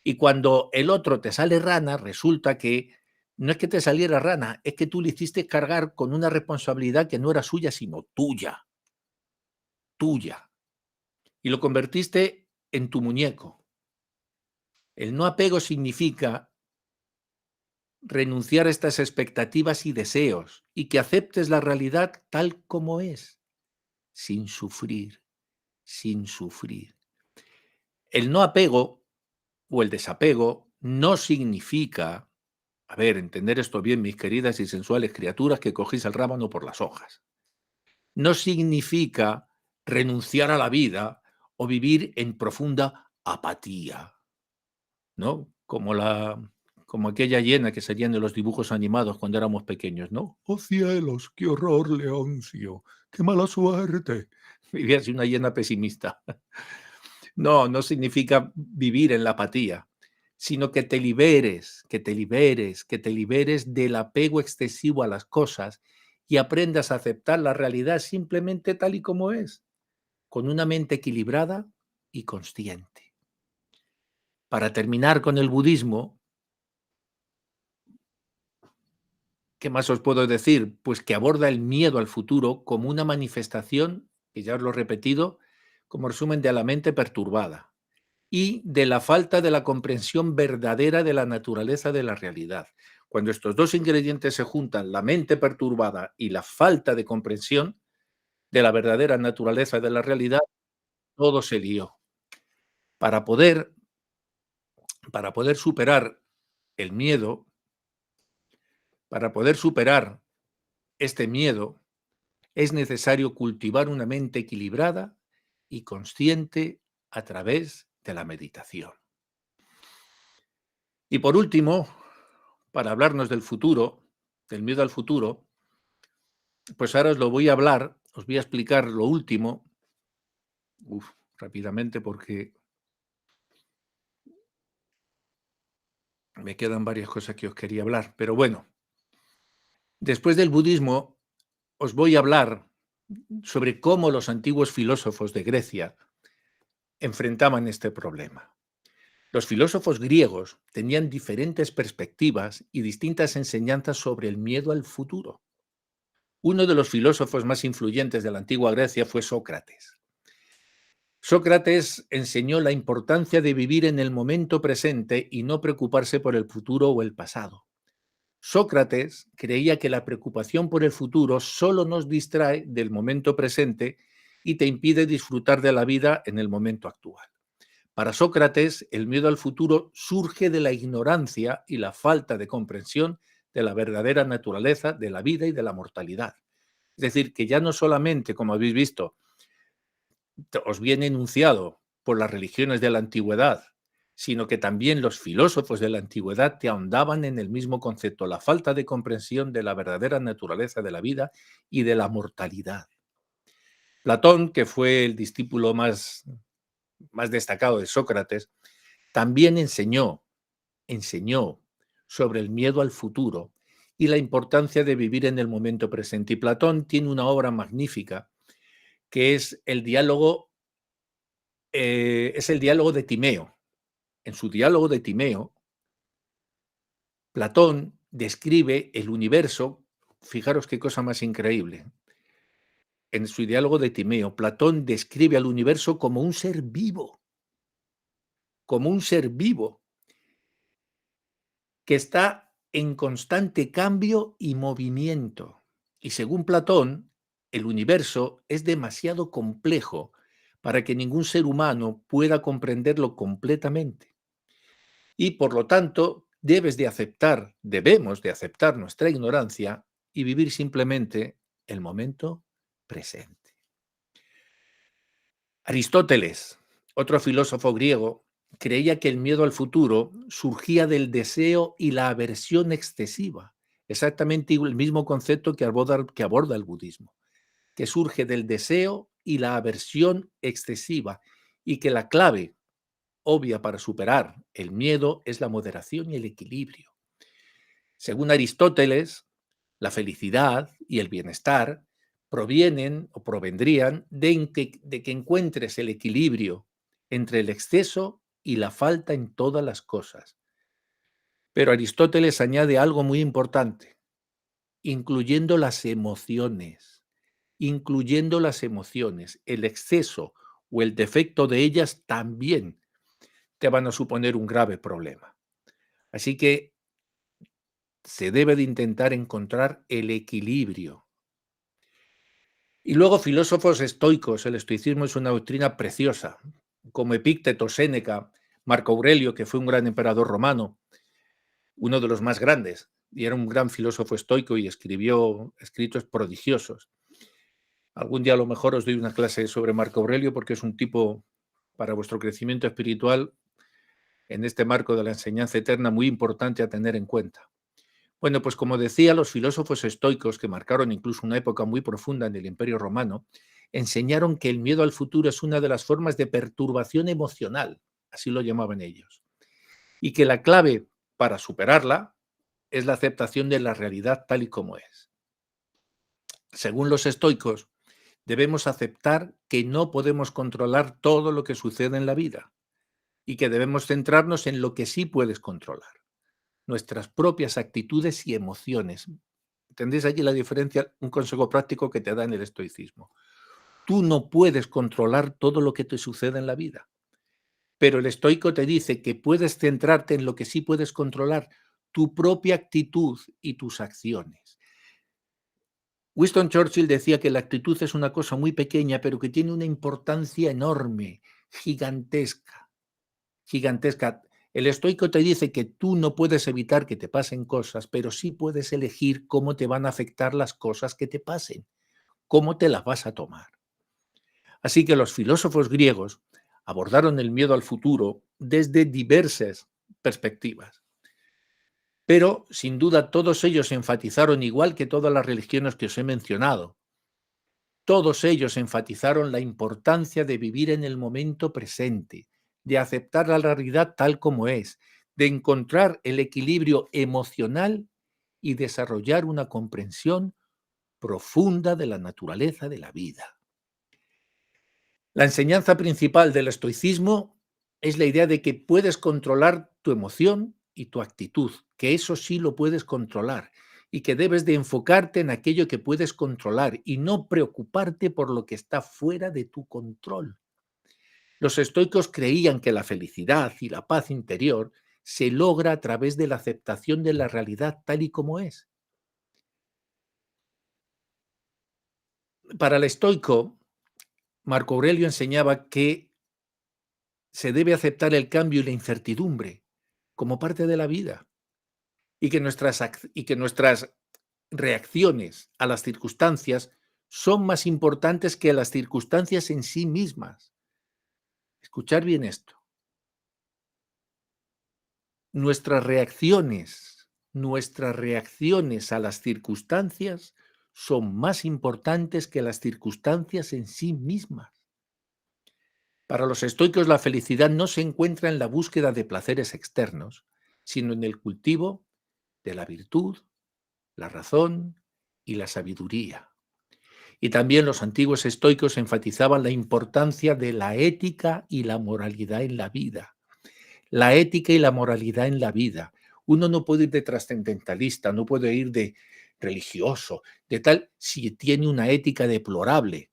Y cuando el otro te sale rana, resulta que no es que te saliera rana, es que tú le hiciste cargar con una responsabilidad que no era suya, sino tuya, tuya. Y lo convertiste en tu muñeco. El no apego significa renunciar a estas expectativas y deseos y que aceptes la realidad tal como es, sin sufrir, sin sufrir. El no apego o el desapego no significa, a ver, entender esto bien, mis queridas y sensuales criaturas, que cogéis el rábano por las hojas. No significa renunciar a la vida o vivir en profunda apatía, ¿no? Como aquella hiena que salía en los dibujos animados cuando éramos pequeños, ¿no? ¡Oh cielos, qué horror, Leoncio! ¡Qué mala suerte! Vivía así una hiena pesimista. No, no significa vivir en la apatía, sino que te liberes, que te liberes, que te liberes del apego excesivo a las cosas y aprendas a aceptar la realidad simplemente tal y como es, con una mente equilibrada y consciente. Para terminar con el budismo, ¿qué más os puedo decir? Pues que aborda el miedo al futuro como una manifestación, que ya os lo he repetido, como resumen de la mente perturbada y de la falta de la comprensión verdadera de la naturaleza de la realidad. Cuando estos dos ingredientes se juntan, la mente perturbada y la falta de comprensión de la verdadera naturaleza de la realidad, todo se lió. Para poder, para poder superar el miedo, para poder superar este miedo, es necesario cultivar una mente equilibrada y consciente a través de la meditación. Y por último, para hablarnos del futuro, del miedo al futuro, pues ahora os lo voy a hablar, os voy a explicar lo último, rápidamente porque me quedan varias cosas que os quería hablar, pero bueno, después del budismo os voy a hablar sobre cómo los antiguos filósofos de Grecia enfrentaban este problema. Los filósofos griegos tenían diferentes perspectivas y distintas enseñanzas sobre el miedo al futuro. Uno de los filósofos más influyentes de la antigua Grecia fue Sócrates. Sócrates enseñó la importancia de vivir en el momento presente y no preocuparse por el futuro o el pasado. Sócrates creía que la preocupación por el futuro solo nos distrae del momento presente y te impide disfrutar de la vida en el momento actual. Para Sócrates, el miedo al futuro surge de la ignorancia y la falta de comprensión de la verdadera naturaleza de la vida y de la mortalidad. Es decir, que ya no solamente, como habéis visto, os viene enunciado por las religiones de la antigüedad, sino que también los filósofos de la antigüedad te ahondaban en el mismo concepto, la falta de comprensión de la verdadera naturaleza de la vida y de la mortalidad. Platón, que fue el discípulo más destacado de Sócrates, también enseñó sobre el miedo al futuro y la importancia de vivir en el momento presente. Y Platón tiene una obra magnífica que es el diálogo de Timeo. En su diálogo de Timeo, Platón describe el universo, fijaros qué cosa más increíble. En su diálogo de Timeo, Platón describe al universo como un ser vivo, que está en constante cambio y movimiento. Y según Platón, el universo es demasiado complejo para que ningún ser humano pueda comprenderlo completamente. Y por lo tanto, debemos de aceptar nuestra ignorancia y vivir simplemente el momento presente. Aristóteles, otro filósofo griego, creía que el miedo al futuro surgía del deseo y la aversión excesiva, exactamente el mismo concepto que aborda el budismo, que surge del deseo y la aversión excesiva, y que la clave obvia para superar el miedo es la moderación y el equilibrio. Según Aristóteles, la felicidad y el bienestar provienen o provendrían de que encuentres el equilibrio entre el exceso y la falta en todas las cosas. Pero Aristóteles añade algo muy importante, incluyendo las emociones, incluyendo las emociones. El exceso o el defecto de ellas también te van a suponer un grave problema. Así que se debe de intentar encontrar el equilibrio. Y luego filósofos estoicos, el estoicismo es una doctrina preciosa, como Epícteto, Séneca, Marco Aurelio, que fue un gran emperador romano, uno de los más grandes, y era un gran filósofo estoico y escribió escritos prodigiosos. Algún día a lo mejor os doy una clase sobre Marco Aurelio porque es un tipo para vuestro crecimiento espiritual en este marco de la enseñanza eterna muy importante a tener en cuenta. Bueno, pues como decía, los filósofos estoicos, que marcaron incluso una época muy profunda en el Imperio Romano, enseñaron que el miedo al futuro es una de las formas de perturbación emocional, así lo llamaban ellos, y que la clave para superarla es la aceptación de la realidad tal y como es. Según los estoicos, debemos aceptar que no podemos controlar todo lo que sucede en la vida y que debemos centrarnos en lo que sí puedes controlar, nuestras propias actitudes y emociones. ¿Entendéis allí la diferencia? Un consejo práctico que te da en el estoicismo. Tú no puedes controlar todo lo que te sucede en la vida, pero el estoico te dice que puedes centrarte en lo que sí puedes controlar, tu propia actitud y tus acciones. Winston Churchill decía que la actitud es una cosa muy pequeña, pero que tiene una importancia enorme, gigantesca, gigantesca. El estoico te dice que tú no puedes evitar que te pasen cosas, pero sí puedes elegir cómo te van a afectar las cosas que te pasen, cómo te las vas a tomar. Así que los filósofos griegos abordaron el miedo al futuro desde diversas perspectivas. Pero, sin duda, todos ellos enfatizaron, igual que todas las religiones que os he mencionado, todos ellos enfatizaron la importancia de vivir en el momento presente, de aceptar la realidad tal como es, de encontrar el equilibrio emocional y desarrollar una comprensión profunda de la naturaleza de la vida. La enseñanza principal del estoicismo es la idea de que puedes controlar tu emoción y tu actitud, que eso sí lo puedes controlar y que debes de enfocarte en aquello que puedes controlar y no preocuparte por lo que está fuera de tu control. Los estoicos creían que la felicidad y la paz interior se logra a través de la aceptación de la realidad tal y como es. Para el estoico, Marco Aurelio enseñaba que se debe aceptar el cambio y la incertidumbre como parte de la vida y que nuestras reacciones a las circunstancias son más importantes que las circunstancias en sí mismas. Escuchar bien esto. Nuestras reacciones a las circunstancias son más importantes que las circunstancias en sí mismas. Para los estoicos, la felicidad no se encuentra en la búsqueda de placeres externos, sino en el cultivo de la virtud, la razón y la sabiduría. Y también los antiguos estoicos enfatizaban la importancia de la ética y la moralidad en la vida. La ética y la moralidad en la vida. Uno no puede ir de trascendentalista, no puede ir de religioso, de tal, si tiene una ética deplorable,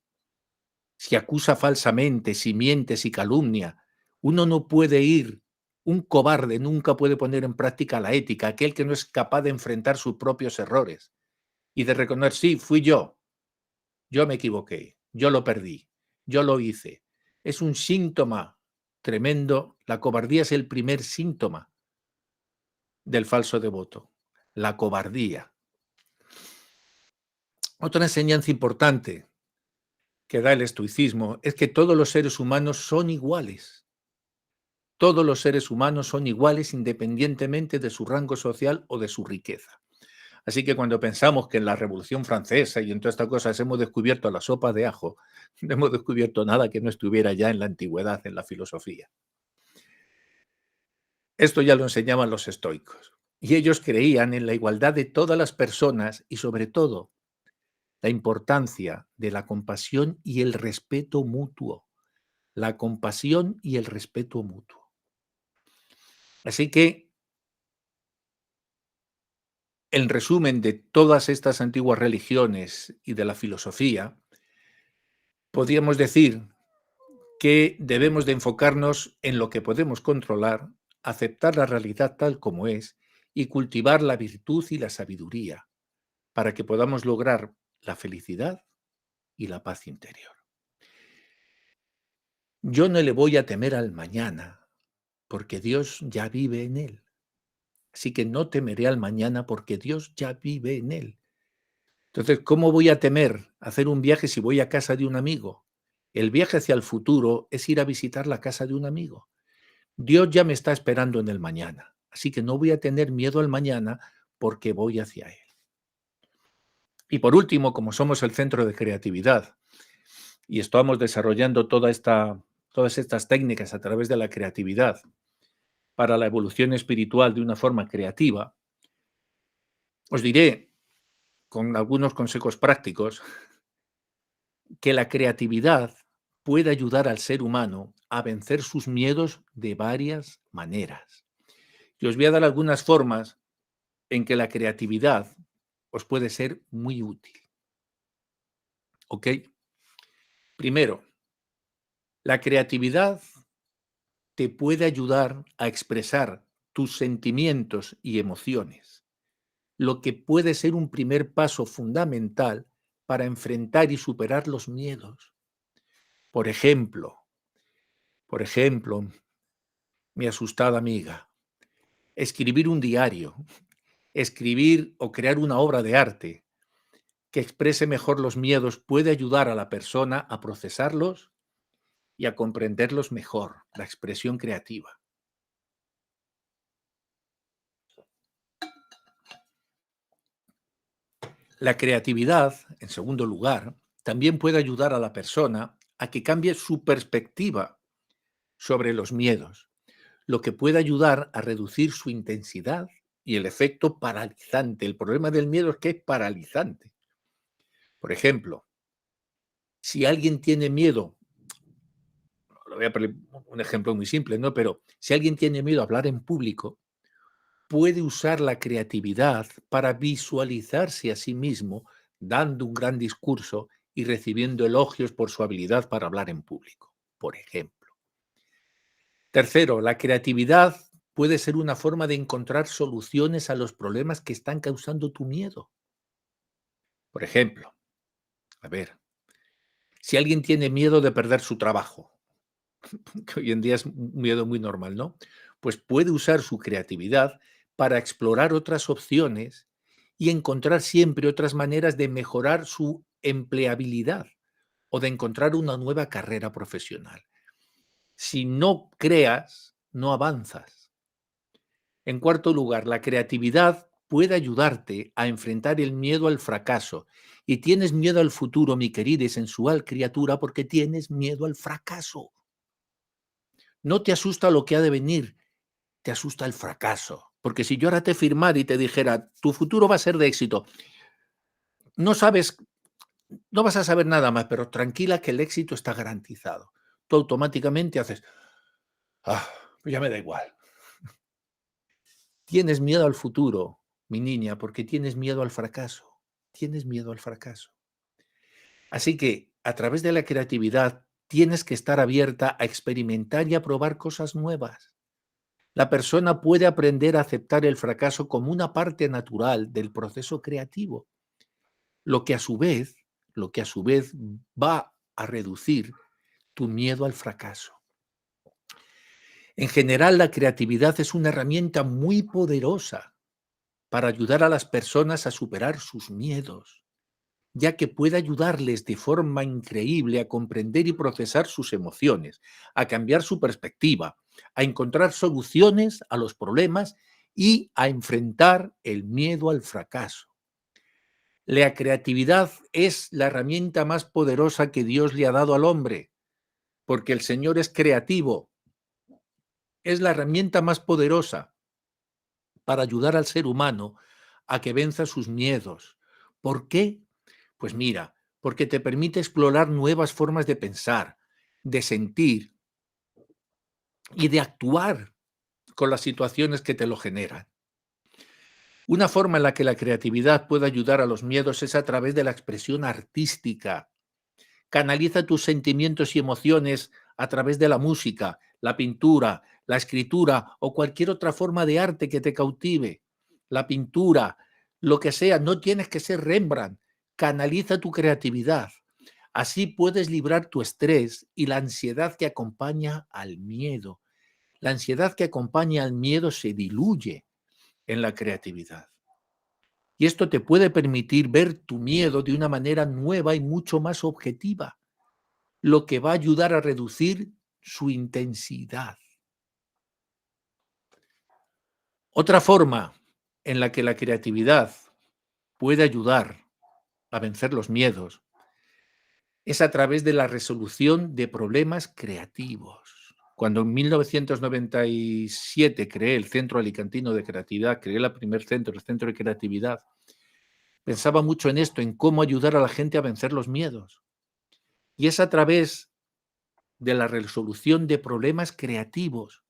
si acusa falsamente, si miente, si calumnia. Uno no puede ir, un cobarde nunca puede poner en práctica la ética, aquel que no es capaz de enfrentar sus propios errores y de reconocer, sí, fui yo me equivoqué, yo lo perdí, yo lo hice. Es un síntoma tremendo. La cobardía es el primer síntoma del falso devoto, la cobardía. Otra enseñanza importante que da el estoicismo es que todos los seres humanos son iguales. Todos los seres humanos son iguales independientemente de su rango social o de su riqueza. Así que cuando pensamos que en la Revolución Francesa y en todas estas cosas hemos descubierto la sopa de ajo, no hemos descubierto nada que no estuviera ya en la antigüedad, en la filosofía. Esto ya lo enseñaban los estoicos. Y ellos creían en la igualdad de todas las personas y sobre todo la importancia de la compasión y el respeto mutuo. La compasión y el respeto mutuo. Así que, en resumen de todas estas antiguas religiones y de la filosofía, podríamos decir que debemos de enfocarnos en lo que podemos controlar, aceptar la realidad tal como es y cultivar la virtud y la sabiduría para que podamos lograr la felicidad y la paz interior. Yo no le voy a temer al mañana, porque Dios ya vive en él. Así que no temeré al mañana porque Dios ya vive en él. Entonces, ¿cómo voy a temer hacer un viaje si voy a casa de un amigo? El viaje hacia el futuro es ir a visitar la casa de un amigo. Dios ya me está esperando en el mañana, así que no voy a tener miedo al mañana porque voy hacia él. Y por último, como somos el centro de creatividad y estamos desarrollando todas estas técnicas a través de la creatividad para la evolución espiritual de una forma creativa, os diré, con algunos consejos prácticos, que la creatividad puede ayudar al ser humano a vencer sus miedos de varias maneras. Y os voy a dar algunas formas en que la creatividad os puede ser muy útil. ¿Ok? Primero, la creatividad te puede ayudar a expresar tus sentimientos y emociones, lo que puede ser un primer paso fundamental para enfrentar y superar los miedos. Por ejemplo, por ejemplo, mi asustada amiga, escribir un diario, escribir o crear una obra de arte que exprese mejor los miedos puede ayudar a la persona a procesarlos y a comprenderlos mejor, la expresión creativa. La creatividad, en segundo lugar, también puede ayudar a la persona a que cambie su perspectiva sobre los miedos, lo que puede ayudar a reducir su intensidad y el efecto paralizante. El problema del miedo es que es paralizante. Por ejemplo, si alguien tiene miedo, lo voy a poner un ejemplo muy simple, ¿no? Pero si alguien tiene miedo a hablar en público, puede usar la creatividad para visualizarse a sí mismo dando un gran discurso y recibiendo elogios por su habilidad para hablar en público, por ejemplo. Tercero, la creatividad puede ser una forma de encontrar soluciones a los problemas que están causando tu miedo. Por ejemplo, a ver, si alguien tiene miedo de perder su trabajo, que hoy en día es un miedo muy normal, ¿no? Pues puede usar su creatividad para explorar otras opciones y encontrar siempre otras maneras de mejorar su empleabilidad o de encontrar una nueva carrera profesional. Si no creas, no avanzas. En cuarto lugar, la creatividad puede ayudarte a enfrentar el miedo al fracaso. Y tienes miedo al futuro, mi querida y sensual criatura, porque tienes miedo al fracaso. No te asusta lo que ha de venir, te asusta el fracaso. Porque si yo ahora te firmara y te dijera, tu futuro va a ser de éxito, no sabes, no vas a saber nada más, pero tranquila que el éxito está garantizado. Tú automáticamente haces, pues ya me da igual. Tienes miedo al futuro, mi niña, porque tienes miedo al fracaso. Tienes miedo al fracaso. Así que a través de la creatividad tienes que estar abierta a experimentar y a probar cosas nuevas. La persona puede aprender a aceptar el fracaso como una parte natural del proceso creativo, lo que a su vez, va a reducir tu miedo al fracaso. En general, la creatividad es una herramienta muy poderosa para ayudar a las personas a superar sus miedos, ya que puede ayudarles de forma increíble a comprender y procesar sus emociones, a cambiar su perspectiva, a encontrar soluciones a los problemas y a enfrentar el miedo al fracaso. La creatividad es la herramienta más poderosa que Dios le ha dado al hombre, porque el Señor es creativo. Es la herramienta más poderosa para ayudar al ser humano a que venza sus miedos. ¿Por qué? Pues mira, porque te permite explorar nuevas formas de pensar, de sentir y de actuar con las situaciones que te lo generan. Una forma en la que la creatividad puede ayudar a los miedos es a través de la expresión artística. Canaliza tus sentimientos y emociones a través de la música, la pintura, la escritura o cualquier otra forma de arte que te cautive. La pintura, lo que sea, no tienes que ser Rembrandt. Canaliza tu creatividad. Así puedes librar tu estrés y la ansiedad que acompaña al miedo. La ansiedad que acompaña al miedo se diluye en la creatividad. Y esto te puede permitir ver tu miedo de una manera nueva y mucho más objetiva, lo que va a ayudar a reducir su intensidad. Otra forma en la que la creatividad puede ayudar a vencer los miedos es a través de la resolución de problemas creativos. Cuando en 1997 creé el Centro Alicantino de Creatividad, creé el primer centro, el Centro de Creatividad, pensaba mucho en esto, en cómo ayudar a la gente a vencer los miedos. Y es a través de la resolución de problemas creativos,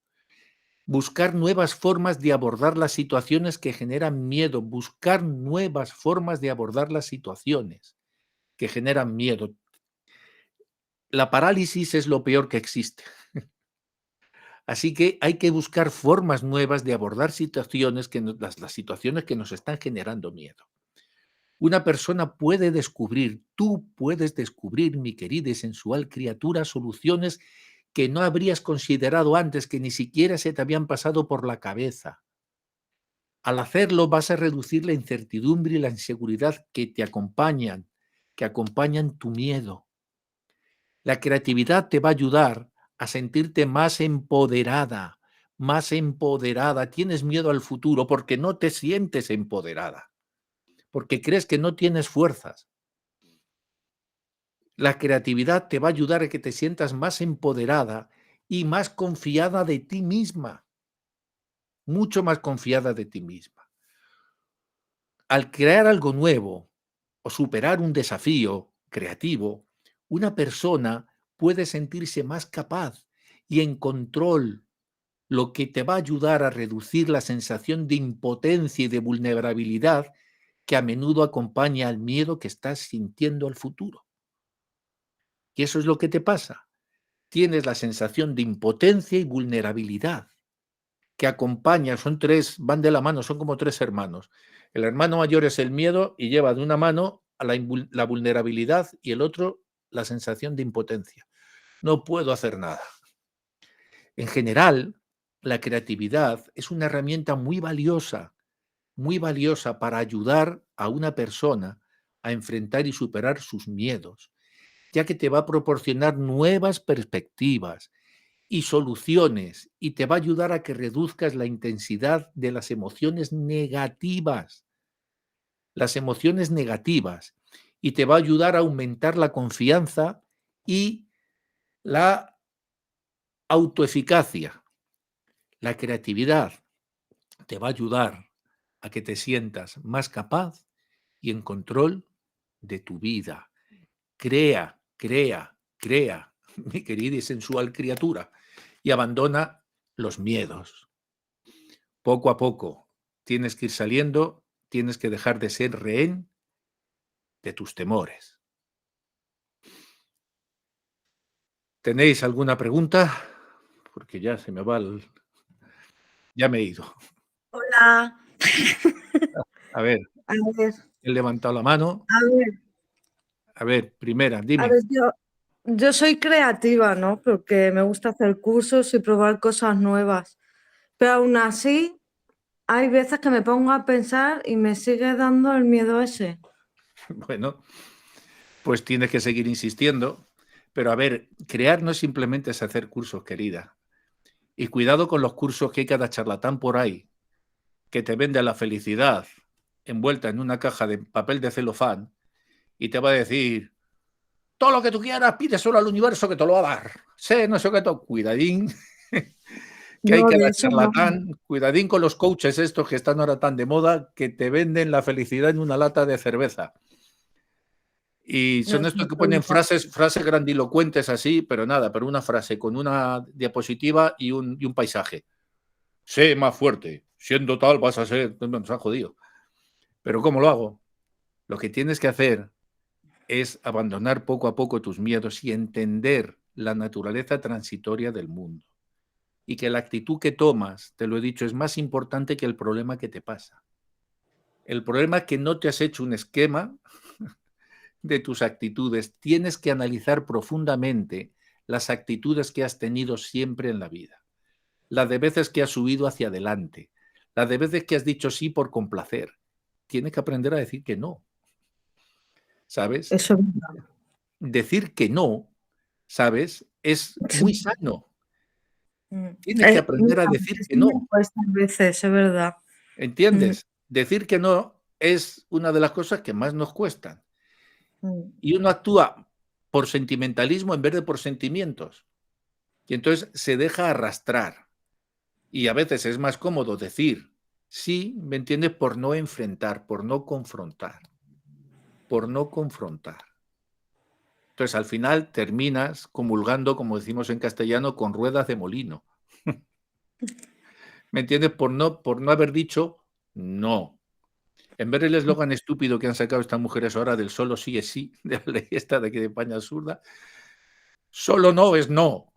buscar nuevas formas de abordar las situaciones que generan miedo, buscar nuevas formas de abordar las situaciones que generan miedo. La parálisis es lo peor que existe. Así que hay que buscar formas nuevas de abordar situaciones las situaciones que nos están generando miedo. Una persona puede descubrir, tú puedes descubrir, mi querida y sensual criatura, soluciones que no habrías considerado antes, que ni siquiera se te habían pasado por la cabeza. Al hacerlo vas a reducir la incertidumbre y la inseguridad que acompañan tu miedo. La creatividad te va a ayudar a sentirte más empoderada, más empoderada. Tienes miedo al futuro porque no te sientes empoderada, porque crees que no tienes fuerzas. La creatividad te va a ayudar a que te sientas más empoderada y más confiada de ti misma, mucho más confiada de ti misma. Al crear algo nuevo o superar un desafío creativo, una persona puede sentirse más capaz y en control, lo que te va a ayudar a reducir la sensación de impotencia y de vulnerabilidad que a menudo acompaña al miedo que estás sintiendo al futuro. Y eso es lo que te pasa. Tienes la sensación de impotencia y vulnerabilidad que acompaña, van de la mano, son como tres hermanos. El hermano mayor es el miedo y lleva de una mano a la vulnerabilidad y el otro la sensación de impotencia. No puedo hacer nada. En general, la creatividad es una herramienta muy valiosa para ayudar a una persona a enfrentar y superar sus miedos, ya que te va a proporcionar nuevas perspectivas y soluciones y te va a ayudar a que reduzcas la intensidad de las emociones negativas, y te va a ayudar a aumentar la confianza y la autoeficacia. La creatividad te va a ayudar a que te sientas más capaz y en control de tu vida. Crea, crea, crea, mi querida y sensual criatura, y abandona los miedos. Poco a poco tienes que ir saliendo, tienes que dejar de ser rehén de tus temores. ¿Tenéis alguna pregunta? Porque ya se me va el... Ya me he ido. Hola. A ver, A ver, he levantado la mano. a ver, A ver, primera, a dime. ver, yo soy creativa, ¿no? Porque me gusta hacer cursos y probar cosas nuevas. Pero aún así, hay veces que me pongo a pensar y me sigue dando el miedo ese. Bueno, pues tienes que seguir insistiendo. Pero a ver, crear no simplemente es hacer cursos, querida. Y cuidado con los cursos que hay cada charlatán por ahí, que te vende la felicidad envuelta en una caja de papel de celofán y te va a decir, todo lo que tú quieras, pide solo al universo que te lo va a dar. Sé, no sé qué todo. Cuidadín, que hay No, de cada eso no. charlatán. Cuidadín con los coaches estos que están ahora tan de moda, que te venden la felicidad en una lata de cerveza. Y No, son estos que ponen frases grandilocuentes así, pero nada, pero una frase con una diapositiva y un paisaje. Sé más fuerte, siendo tal vas a ser... Nos han jodido. Pero ¿cómo lo hago? Lo que tienes que hacer es abandonar poco a poco tus miedos y entender la naturaleza transitoria del mundo. Y que la actitud que tomas, te lo he dicho, es más importante que el problema que te pasa. El problema es que no te has hecho un esquema de tus actitudes. Tienes que analizar profundamente las actitudes que has tenido siempre en la vida. Las de veces que has subido hacia adelante. Las de veces que has dicho sí por complacer. Tienes que aprender a decir que no. ¿Sabes? Eso Decir que no, ¿sabes? Es sí. muy sano. Mm. Tienes que Mira, aprender a decir pues que sí me no. cuesta a veces, es verdad. Mm, ¿Entiendes? Decir que no es una de las cosas que más nos cuestan. mm. Y uno actúa por sentimentalismo en vez de por sentimientos. Y entonces se deja arrastrar. Y a veces es más cómodo decir sí, ¿me entiendes? Por no enfrentar, por no confrontar. Por no confrontar. Entonces al final terminas comulgando, como decimos en castellano, con ruedas de molino. ¿Me entiendes? Por no haber dicho no. En vez del eslogan estúpido que han sacado estas mujeres ahora del solo sí es sí, de la ley esta de aquí de España absurda, solo no es no.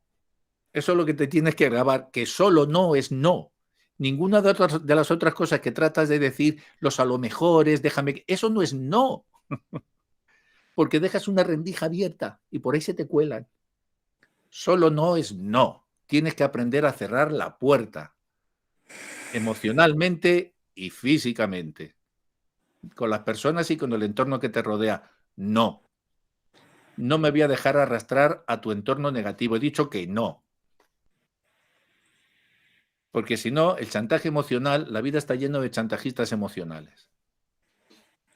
Eso es lo que te tienes que grabar, que solo no es no. Ninguna de las otras cosas que tratas de decir, los a lo mejores, déjame, eso no es no. Porque dejas una rendija abierta y por ahí se te cuelan. Solo no es no. Tienes que aprender a cerrar la puerta emocionalmente y físicamente, con las personas y con el entorno que te rodea. No. No me voy a dejar arrastrar a tu entorno negativo. He dicho que no. Porque si no, el chantaje emocional, la vida está lleno de chantajistas emocionales.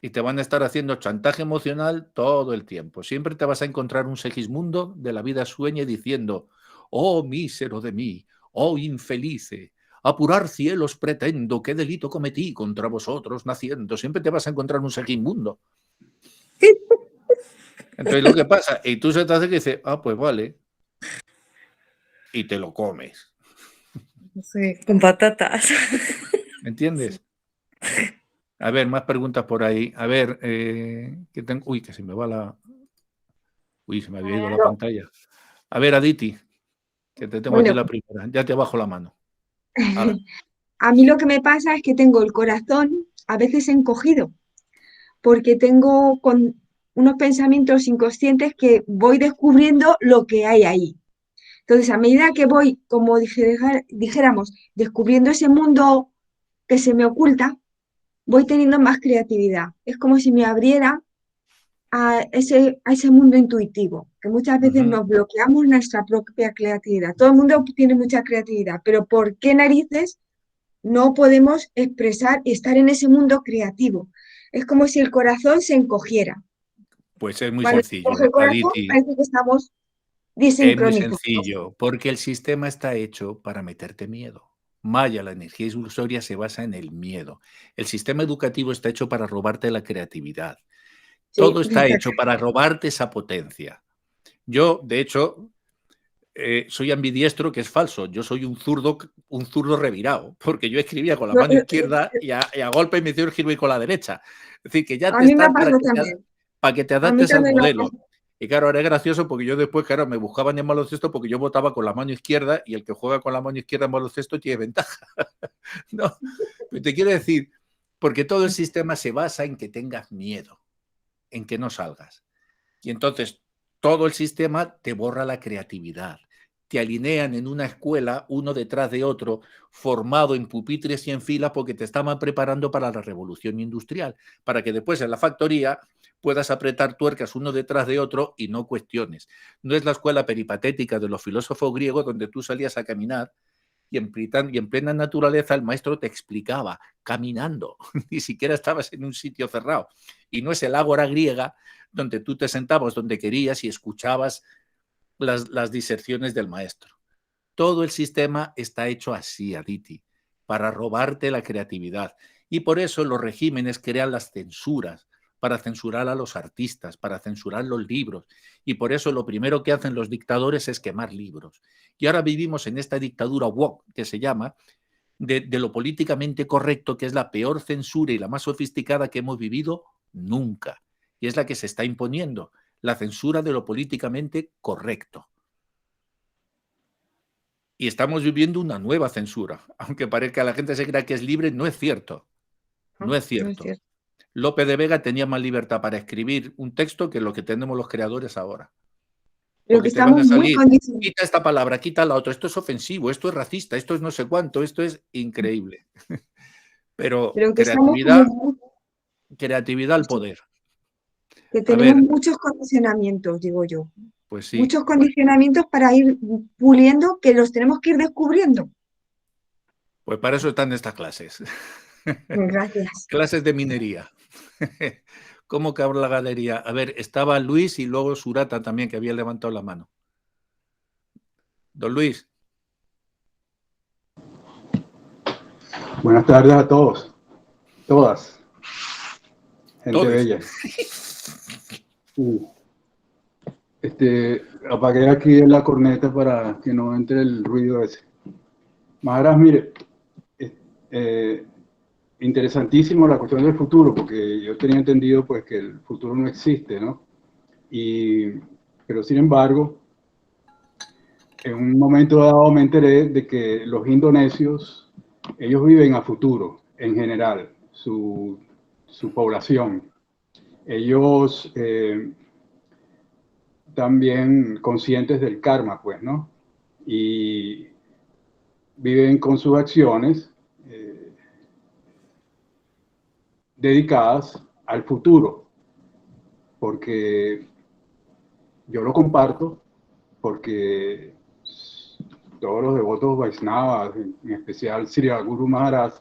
Y te van a estar haciendo chantaje emocional todo el tiempo. Siempre te vas a encontrar un Segismundo de la vida sueña diciendo, oh mísero de mí, oh infelice, apurar cielos pretendo, qué delito cometí contra vosotros naciendo. Siempre te vas a encontrar un Segismundo. Entonces lo que pasa, y tú se te hace que dices, ah, pues vale, y te lo comes. Sí, con patatas. ¿Me entiendes? A ver, más preguntas por ahí. A ver, que tengo... Uy, que se me va la... Uy, se me había ido la Claro. pantalla. A ver, Aditi, que te tengo aquí Bueno, la primera. Ya te bajo la mano. Hala. a mí lo que me pasa es que tengo el corazón a veces encogido, porque tengo unos pensamientos inconscientes que voy descubriendo lo que hay ahí. Entonces, a medida que voy, como dijéramos, descubriendo ese mundo que se me oculta, voy teniendo más creatividad. Es como si me abriera a ese mundo intuitivo, que muchas veces Ujú. nos bloqueamos nuestra propia creatividad. Todo el mundo tiene mucha creatividad, pero ¿por qué narices no podemos expresar y estar en ese mundo creativo? Es como si el corazón se encogiera. Pues es muy Cuando se encoge el sencillo, corazón, Aditi. parece que estamos Es muy desincronizados. sencillo, porque el sistema está hecho para meterte miedo. Maya, la energía ilusoria, se basa en el miedo. El sistema educativo está hecho para robarte la creatividad. Sí, Todo está hecho para robarte esa potencia. Yo, de hecho, soy ambidiestro, que es falso. Yo soy un zurdo revirado, porque yo escribía con la mano izquierda y a golpe me dio el giro y con la derecha. Es decir, que ya a te mí me ha están pasado también. para que te A mí adaptes al también me ha modelo. pasado. Y claro, ahora es gracioso porque yo después, claro, me buscaban en baloncesto porque yo votaba con la mano izquierda y el que juega con la mano izquierda en baloncesto tiene ventaja. No, pero te quiero decir, porque todo el sistema se basa en que tengas miedo, en que no salgas. Y entonces todo el sistema te borra la creatividad. Te alinean en una escuela uno detrás de otro, formado en pupitres y en filas porque te estaban preparando para la revolución industrial, para que después en la factoría puedas apretar tuercas uno detrás de otro y no cuestiones. No es la escuela peripatética de los filósofos griegos donde tú salías a caminar y en plena naturaleza el maestro te explicaba caminando, ni siquiera estabas en un sitio cerrado. Y no es el ágora griega donde tú te sentabas donde querías y escuchabas las diserciones del maestro. Todo el sistema está hecho así, Aditi, para robarte la creatividad. Y por eso los regímenes crean las censuras, para censurar a los artistas, para censurar los libros. Y por eso lo primero que hacen los dictadores es quemar libros. Y ahora vivimos en esta dictadura woke, que se llama, de lo políticamente correcto, que es la peor censura y la más sofisticada que hemos vivido nunca. Y es la que se está imponiendo, la censura de lo políticamente correcto. Y estamos viviendo una nueva censura. Aunque parezca que la gente se crea que es libre, no es cierto. No es No es cierto. cierto. Lope de Vega tenía más libertad para escribir un texto que lo que tenemos los creadores ahora. Pero que Porque te van estamos a muy salir, condicionados. quita esta palabra, quita la otra, esto es ofensivo, esto es racista, esto es no sé cuánto, esto es increíble. Pero Pero que estamos como creatividad al poder. que A tenemos ver, muchos condicionamientos, digo yo. pues sí, Muchos condicionamientos para ir puliendo que los tenemos que ir descubriendo. pues para eso están estas clases. Gracias. Clases de minería. ¿Cómo que habla la galería? A ver, estaba Luis y luego Surata también, que había levantado la mano. Don Luis. Buenas tardes a todos, todas, gente Todes. bella. Apagué aquí la corneta para que no entre el ruido ese. Maharaj, mire, interesantísimo la cuestión del futuro, porque yo tenía entendido pues que el futuro no existe, ¿no? Pero sin embargo, en un momento dado me enteré de que los indonesios, ellos viven a futuro en general, su población. Ellos también conscientes del karma, pues, ¿no? Y viven con sus acciones dedicadas al futuro, porque yo lo comparto, porque todos los devotos Vaishnavas, en especial Sri Guru Maharaj,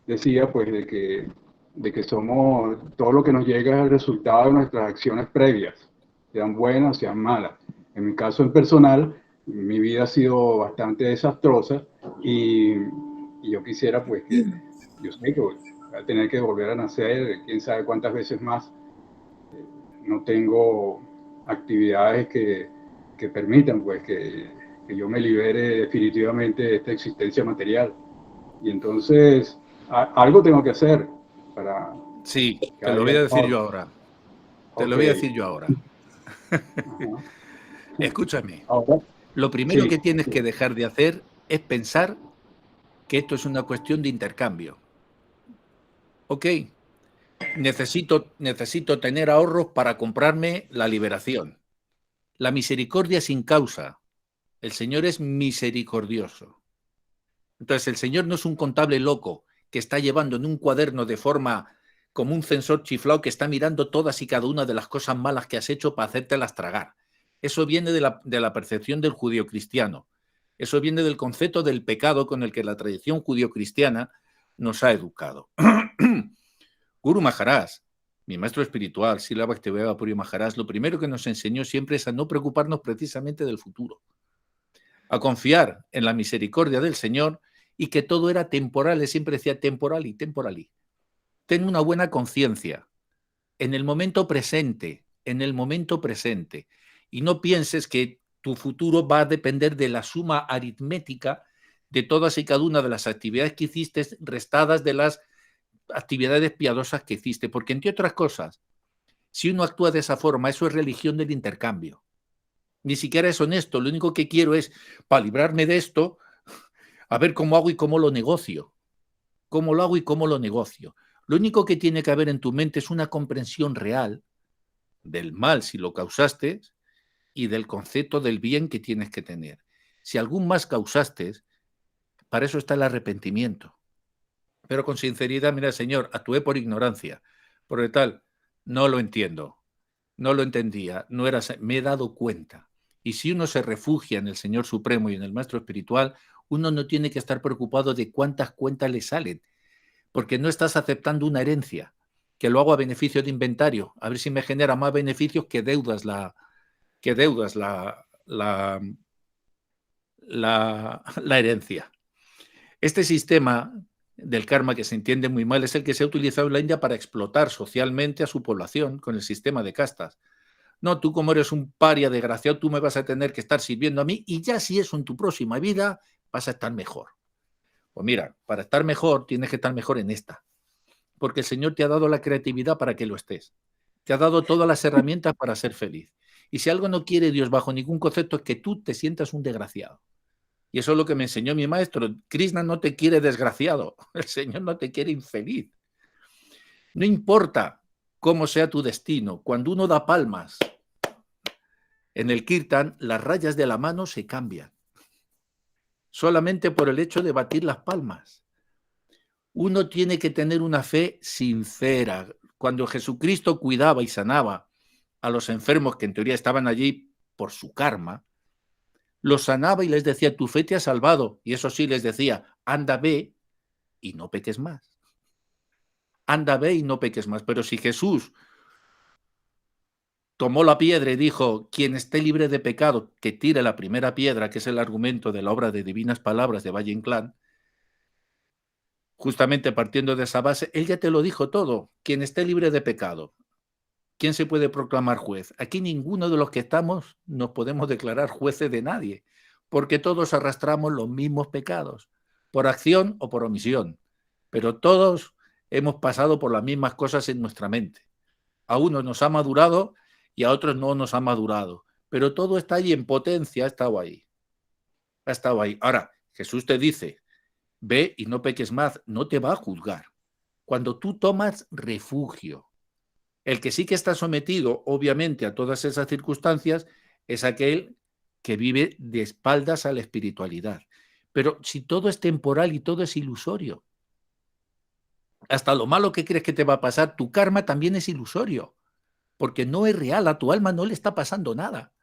decía pues de que somos, todo lo que nos llega es el resultado de nuestras acciones previas, sean buenas o sean malas. En mi caso en personal, mi vida ha sido bastante desastrosa y yo quisiera pues que, yo sé que voy a tener que volver a nacer, quién sabe cuántas veces más. No tengo actividades que permitan pues que yo me libere definitivamente de esta existencia material. Y entonces algo tengo que hacer para Sí, te cada lo voy día a decir mejor. yo ahora. Te lo Ok. voy a decir yo ahora. Ajá. Escúchame. Ahora, Lo primero sí, que tienes que dejar de hacer es pensar que esto es una cuestión de intercambio. Ok, necesito tener ahorros para comprarme la liberación. La misericordia sin causa. El Señor es misericordioso. Entonces, el Señor no es un contable loco que está llevando en un cuaderno de forma como un censor chiflado que está mirando todas y cada una de las cosas malas que has hecho para hacértelas tragar. Eso viene de la percepción del judío cristiano. Eso viene del concepto del pecado con el que la tradición judío-cristiana nos ha educado. Guru Maharaj, mi maestro espiritual, Srila Bhaktivedanta Puri Maharaj, lo primero que nos enseñó siempre es a no preocuparnos precisamente del futuro, a confiar en la misericordia del Señor y que todo era temporal. Él siempre decía temporal y temporal. Ten una buena conciencia en el momento presente, y no pienses que tu futuro va a depender de la suma aritmética de todas y cada una de las actividades que hiciste restadas de las actividades piadosas que hiciste, porque entre otras cosas, si uno actúa de esa forma, eso es religión del intercambio. Ni siquiera es honesto. Lo único que quiero es, para librarme de esto, a ver cómo hago y cómo lo negocio. Cómo lo hago y cómo lo negocio. Lo único que tiene que haber en tu mente es una comprensión real del mal si lo causaste y del concepto del bien que tienes que tener. Si algún más causaste, para eso está el arrepentimiento. Pero con sinceridad, mira, Señor, actué por ignorancia, por tal, no lo entiendo, no lo entendía, me he dado cuenta. Y si uno se refugia en el Señor Supremo y en el Maestro Espiritual, uno no tiene que estar preocupado de cuántas cuentas le salen, porque no estás aceptando una herencia, que lo hago a beneficio de inventario, a ver si me genera más beneficios que deudas la herencia. Este sistema del karma, que se entiende muy mal, es el que se ha utilizado en la India para explotar socialmente a su población con el sistema de castas. No, tú como eres un paria desgraciado, tú me vas a tener que estar sirviendo a mí y ya si eso en tu próxima vida vas a estar mejor. Pues mira, para estar mejor tienes que estar mejor en esta, porque el Señor te ha dado la creatividad para que lo estés. Te ha dado todas las herramientas para ser feliz. Y si algo no quiere Dios bajo ningún concepto es que tú te sientas un desgraciado. Y eso es lo que me enseñó mi maestro. Krishna no te quiere desgraciado, el Señor no te quiere infeliz. No importa cómo sea tu destino, cuando uno da palmas en el kirtan, las rayas de la mano se cambian. Solamente por el hecho de batir las palmas. Uno tiene que tener una fe sincera. Cuando Jesucristo cuidaba y sanaba a los enfermos que en teoría estaban allí por su karma, los sanaba y les decía, tu fe te ha salvado. Y eso sí, les decía, anda, ve y no peques más. Anda, ve y no peques más. Pero si Jesús tomó la piedra y dijo, quien esté libre de pecado, que tire la primera piedra, que es el argumento de la obra de Divinas Palabras de Valle Inclán, justamente partiendo de esa base, él ya te lo dijo todo, quien esté libre de pecado. ¿Quién se puede proclamar juez? Aquí ninguno de los que estamos nos podemos declarar jueces de nadie, porque todos arrastramos los mismos pecados, por acción o por omisión, pero todos hemos pasado por las mismas cosas en nuestra mente. A unos nos ha madurado y a otros no nos ha madurado, pero todo está ahí en potencia, ha estado ahí. Ha estado ahí. Ahora, Jesús te dice, ve y no peques más, no te va a juzgar. Cuando tú tomas refugio, el que sí que está sometido, obviamente, a todas esas circunstancias es aquel que vive de espaldas a la espiritualidad. Pero si todo es temporal y todo es ilusorio, hasta lo malo que crees que te va a pasar, tu karma también es ilusorio, porque no es real, a tu alma no le está pasando nada,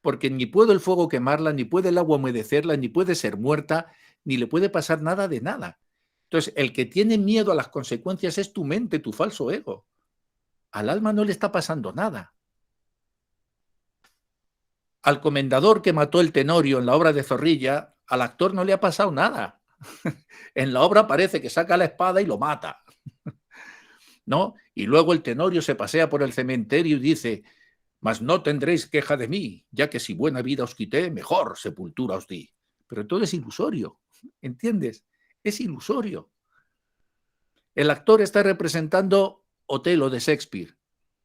porque ni puede el fuego quemarla, ni puede el agua humedecerla, ni puede ser muerta, ni le puede pasar nada de nada. Entonces, el que tiene miedo a las consecuencias es tu mente, tu falso ego. Al alma no le está pasando nada. Al comendador que mató el Tenorio en la obra de Zorrilla, al actor no le ha pasado nada. En la obra parece que saca la espada y lo mata, ¿no? Y luego el Tenorio se pasea por el cementerio y dice, mas no tendréis queja de mí, ya que si buena vida os quité, mejor sepultura os di. Pero todo es ilusorio, ¿entiendes? Es ilusorio. El actor está representando Otelo de Shakespeare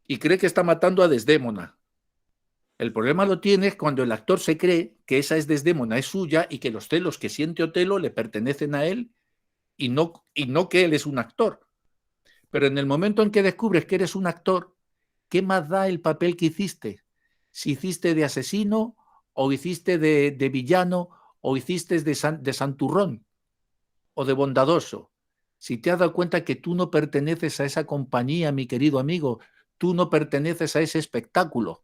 y cree que está matando a Desdémona. El problema lo tiene cuando el actor se cree que esa es Desdémona, es suya y que los celos que siente Otelo le pertenecen a él y no que él es un actor. Pero en el momento en que descubres que eres un actor, ¿qué más da el papel que hiciste? Si hiciste de asesino o hiciste de villano o hiciste de santurrón o de bondadoso. Si te has dado cuenta que tú no perteneces a esa compañía, mi querido amigo, tú no perteneces a ese espectáculo.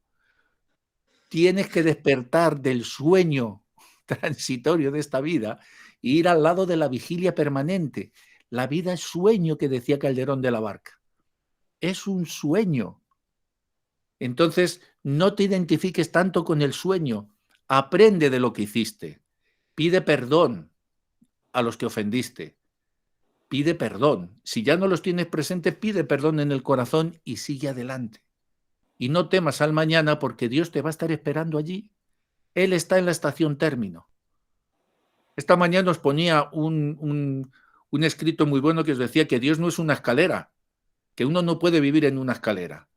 Tienes que despertar del sueño transitorio de esta vida e ir al lado de la vigilia permanente. La vida es sueño, que decía Calderón de la Barca. Es un sueño. Entonces, no te identifiques tanto con el sueño. Aprende de lo que hiciste. Pide perdón a los que ofendiste. Pide perdón. Si ya no los tienes presentes, pide perdón en el corazón y sigue adelante. Y no temas al mañana, porque Dios te va a estar esperando allí. Él está en la estación término. Esta mañana os ponía un escrito muy bueno que os decía que Dios no es una escalera, que uno no puede vivir en una escalera,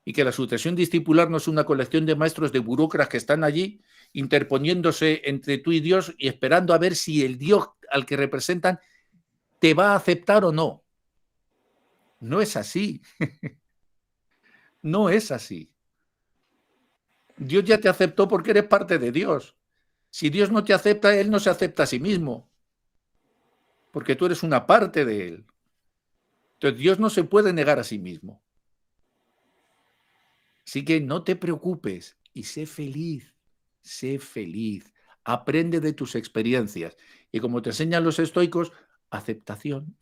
y que la sucesión discipular no es una colección de maestros de burócratas que están allí interponiéndose entre tú y Dios y esperando a ver si el Dios al que representan te va a aceptar o no. No es así. No es así. Dios ya te aceptó porque eres parte de Dios. Si Dios no te acepta, Él no se acepta a sí mismo, porque tú eres una parte de Él. Entonces Dios no se puede negar a sí mismo. Así que no te preocupes y sé feliz, sé feliz. Aprende de tus experiencias. Y como te enseñan los estoicos, aceptación.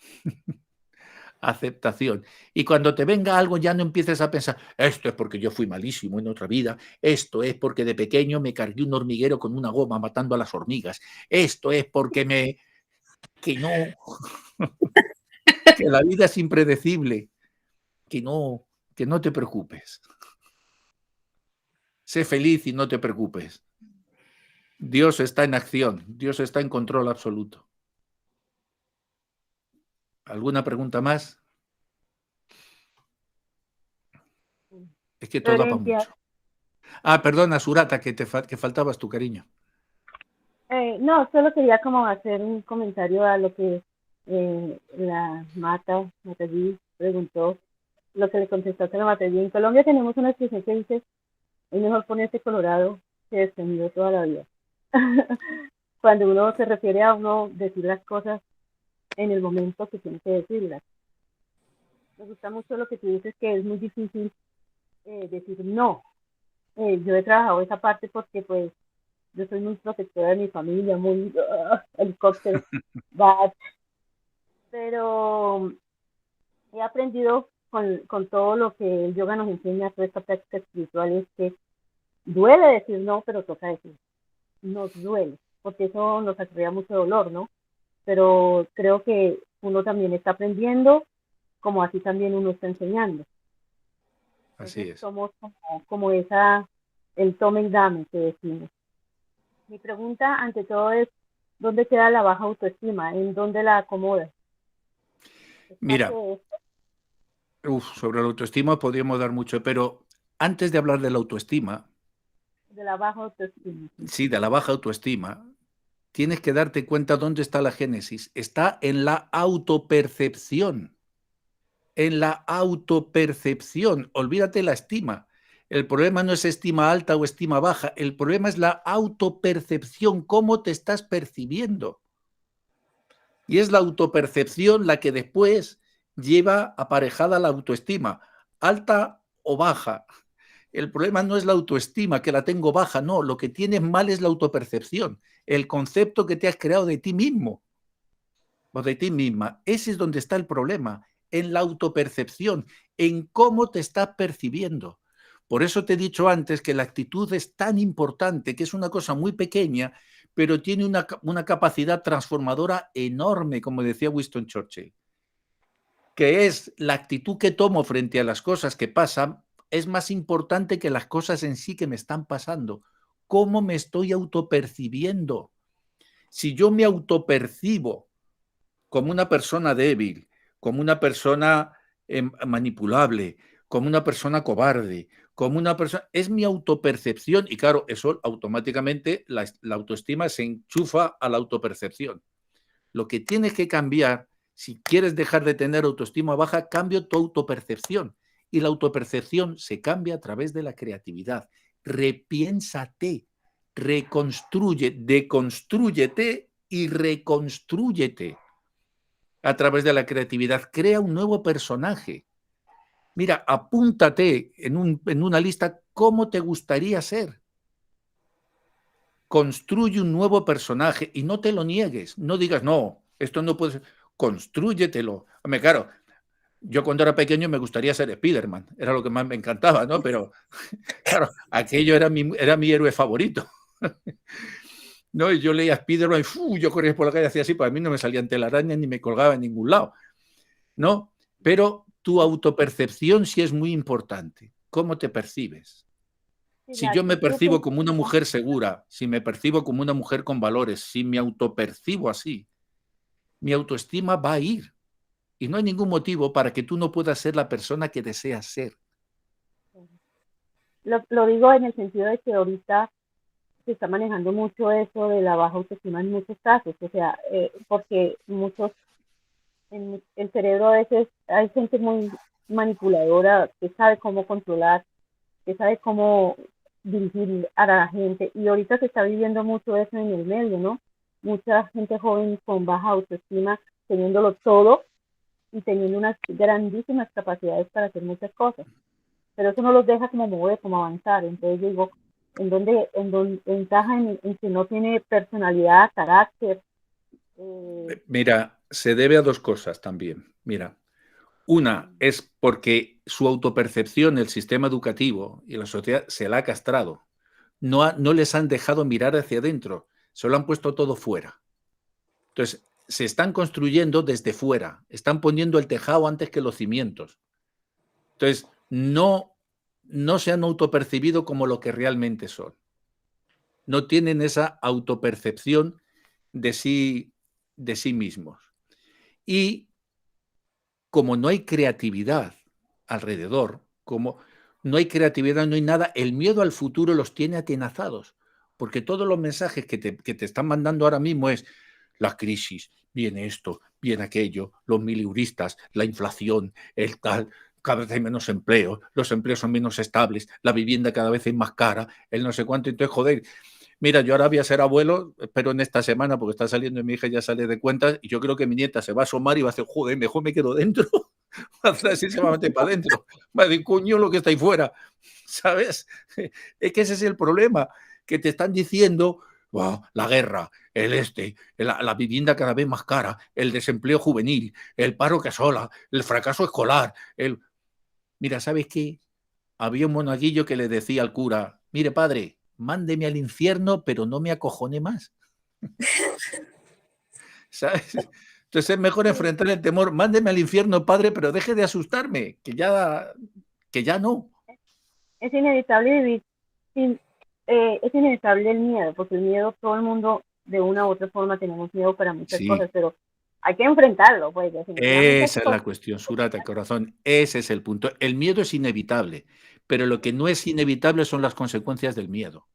Aceptación. Y cuando te venga algo, ya no empieces a pensar, esto es porque yo fui malísimo en otra vida, esto es porque de pequeño me cargué un hormiguero con una goma matando a las hormigas, esto es porque que no, que la vida es impredecible, que no te preocupes. Sé feliz y no te preocupes. Dios está en acción, Dios está en control absoluto. ¿Alguna pregunta más? Es que todo da para mucho. Perdona, Surata, que faltabas tu cariño. No, solo quería como hacer un comentario a lo que la Matallí preguntó, lo que le contestaste a la Matallí. En Colombia tenemos una expresión que dice, es mejor ponerse colorado que desprendido toda la vida. Cuando uno se refiere a uno decir las cosas en el momento que tiene que decirlas. Me gusta mucho lo que tú dices, que es muy difícil decir no. Yo he trabajado esa parte porque pues yo soy muy protectora de mi familia, muy helicóptero, pero he aprendido con todo lo que el yoga nos enseña, toda esta práctica espiritual, es que duele decir no, pero toca decir. Nos duele, porque eso nos acarrea mucho dolor, ¿no? Pero creo que uno también está aprendiendo, como así también uno está enseñando. Así es. Somos como el tome y dame que decimos. Mi pregunta ante todo es, ¿dónde queda la baja autoestima? ¿En dónde la acomoda? Mira, sobre la autoestima podríamos dar mucho, pero antes de hablar de la autoestima, de la baja autoestima. Sí, de la baja autoestima, tienes que darte cuenta dónde está la génesis. Está en la autopercepción. En la autopercepción. Olvídate la estima. El problema no es estima alta o estima baja. El problema es la autopercepción, cómo te estás percibiendo. Y es la autopercepción la que después lleva aparejada la autoestima, alta o baja. El problema no es la autoestima, que la tengo baja, no. Lo que tienes mal es la autopercepción, el concepto que te has creado de ti mismo o de ti misma. Ese es donde está el problema, en la autopercepción, en cómo te estás percibiendo. Por eso te he dicho antes que la actitud es tan importante, que es una cosa muy pequeña, pero tiene una capacidad transformadora enorme, como decía Winston Churchill, que es la actitud que tomo frente a las cosas que pasan, es más importante que las cosas en sí que me están pasando. ¿Cómo me estoy autopercibiendo? Si yo me autopercibo como una persona débil, como una persona manipulable, como una persona cobarde, como una persona... Es mi autopercepción y claro, eso automáticamente la autoestima se enchufa a la autopercepción. Lo que tienes que cambiar, si quieres dejar de tener autoestima baja, cambia tu autopercepción. Y la autopercepción se cambia a través de la creatividad. Repiénsate, reconstruye, deconstrúyete y reconstrúyete. a través de la creatividad. Crea un nuevo personaje. Mira, apúntate en una lista cómo te gustaría ser. Construye un nuevo personaje y no te lo niegues. No digas, no, esto no puede ser. Constrúyetelo. Hombre, claro, yo cuando era pequeño me gustaría ser Spiderman. Era lo que más me encantaba, ¿no? Pero, claro, aquello era mi héroe favorito. ¿No? Y yo leía Spiderman y yo corría por la calle y hacía así, para mí no me salían telarañas ni me colgaba en ningún lado, ¿no? Pero tu autopercepción sí es muy importante. ¿Cómo te percibes? Sí, Si la yo me actitud percibo como una positiva. mujer segura, si me percibo como una mujer con valores, si me autopercibo así, mi autoestima va a ir. Y no hay ningún motivo para que tú no puedas ser la persona que deseas ser. Lo digo en el sentido de que ahorita se está manejando mucho eso de la baja autoestima en muchos casos, o sea, porque muchos, en el cerebro a veces hay gente muy manipuladora que sabe cómo controlar, que sabe cómo dirigir a la gente, y ahorita se está viviendo mucho eso en el medio, ¿no? Mucha gente joven con baja autoestima, teniéndolo todo y teniendo unas grandísimas capacidades para hacer muchas cosas, pero eso no los deja como mover, como avanzar. Entonces yo digo, en donde encaja en que no tiene personalidad, carácter. Mira, se debe a dos cosas también. Mira, una es porque su autopercepción, el sistema educativo y la sociedad se la ha castrado. No les han dejado mirar hacia adentro, se lo han puesto todo fuera. Entonces, se están construyendo desde fuera, están poniendo el tejado antes que los cimientos. Entonces, no se han autopercibido como lo que realmente son. No tienen esa autopercepción de sí mismos. Y como no hay creatividad alrededor, como no hay creatividad, no hay nada, el miedo al futuro los tiene atenazados, porque todos los mensajes que te están mandando ahora mismo es la crisis, viene esto, viene aquello, los mileuristas, la inflación, el tal, cada vez hay menos empleo, los empleos son menos estables, la vivienda cada vez es más cara, el no sé cuánto, entonces, joder, mira, yo ahora voy a ser abuelo, espero en esta semana, porque está saliendo mi hija, ya sale de cuentas, y yo creo que mi nieta se va a asomar y va a decir, joder, mejor me quedo dentro. Así se va a meter para adentro. Va a decir, coño, lo que está ahí fuera. ¿Sabes? Es que ese es el problema, que te están diciendo, wow, la guerra, la vivienda cada vez más cara, el desempleo juvenil, el paro que asola, el fracaso escolar. Mira, ¿sabes qué? Había un monaguillo que le decía al cura, mire, padre, mándeme al infierno, pero no me acojone más. ¿Sabes? Entonces es mejor enfrentar el temor, mándeme al infierno, padre, pero deje de asustarme, que ya no. Es inevitable vivir sin, es inevitable el miedo, porque el miedo, todo el mundo de una u otra forma tenemos miedo para muchas Sí, cosas, pero hay que enfrentarlo, pues definitivamente hay esa es la cuestión, Surata, corazón, ese es el punto. El miedo es inevitable, pero lo que no es inevitable son las consecuencias del miedo.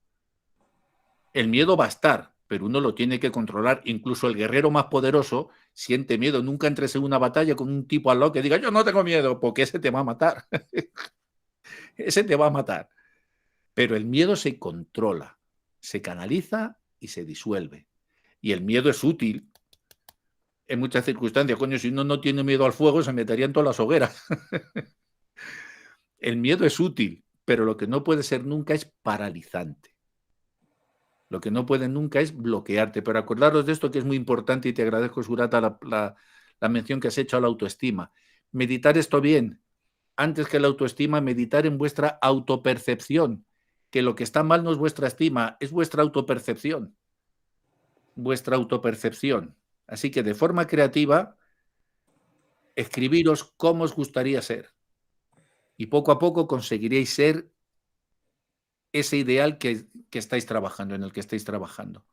El miedo va a estar, pero uno lo tiene que controlar. Incluso el guerrero más poderoso siente miedo. Nunca entres en una batalla con un tipo al lado que diga, yo no tengo miedo, porque ese te va a matar. Ese te va a matar. Pero el miedo se controla, se canaliza y se disuelve. Y el miedo es útil en muchas circunstancias. Coño, si uno no tiene miedo al fuego, se metería en todas las hogueras. El miedo es útil, pero lo que no puede ser nunca es paralizante. Lo que no puede nunca es bloquearte. Pero acordaros de esto, que es muy importante, y te agradezco, Surata, la mención que has hecho a la autoestima. Meditar esto bien. Antes que la autoestima, meditar en vuestra autopercepción. Que lo que está mal no es vuestra estima, es vuestra autopercepción. Vuestra autopercepción. Así que de forma creativa, escribiros cómo os gustaría ser. Y poco a poco conseguiréis ser ese ideal que estáis trabajando, en el que estáis trabajando.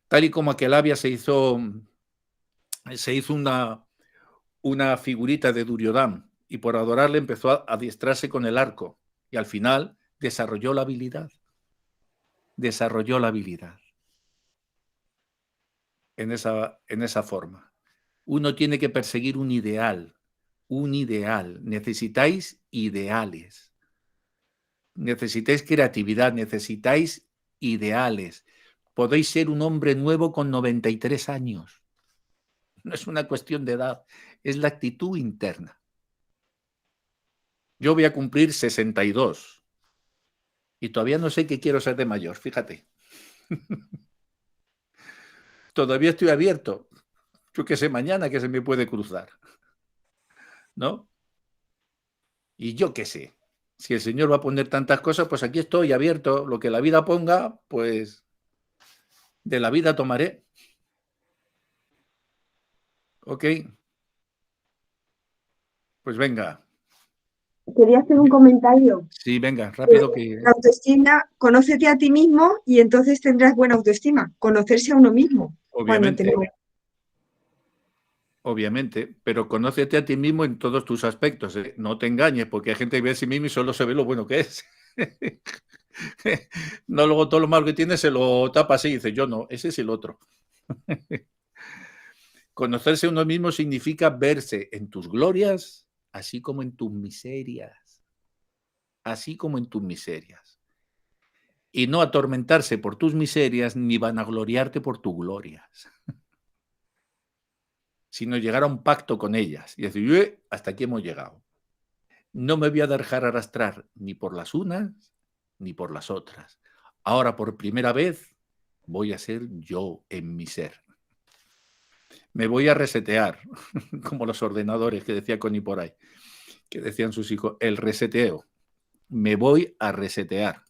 Tal y como Aquelavia se hizo una figurita de Duryodhana, y por adorarle empezó a adiestrarse con el arco, y al final desarrolló la habilidad en esa forma. Uno tiene que perseguir un ideal. Necesitáis ideales, necesitáis creatividad, necesitáis ideales. Podéis ser un hombre nuevo con 93 años. No es una cuestión de edad, es la actitud interna. Yo voy a cumplir 62 y todavía no sé qué quiero ser de mayor, fíjate. Todavía estoy abierto. Yo qué sé mañana que se me puede cruzar, ¿no? Y yo qué sé. Si el Señor va a poner tantas cosas, pues aquí estoy abierto. Lo que la vida ponga, pues de la vida tomaré. ¿Ok? Pues venga. Quería hacer un comentario. Sí, venga, rápido que... La autoestima, conócete a ti mismo y entonces tendrás buena autoestima. Conocerse a uno mismo. Obviamente, obviamente, pero conócete a ti mismo en todos tus aspectos, ¿eh? No te engañes, porque hay gente que ve a sí mismo y solo se ve lo bueno que es. No, luego todo lo malo que tiene se lo tapa así y dice, yo no, ese es el otro. Conocerse a uno mismo significa verse en tus glorias, así como en tus miserias. Así como en tus miserias. Y no atormentarse por tus miserias, ni vanagloriarte por tus glorias. Sino llegar a un pacto con ellas y decir, hasta aquí hemos llegado. No me voy a dejar arrastrar ni por las unas ni por las otras. Ahora, por primera vez, voy a ser yo en mi ser. Me voy a resetear, como los ordenadores que decía Connie por ahí, que decían sus hijos, el reseteo. Me voy a resetear.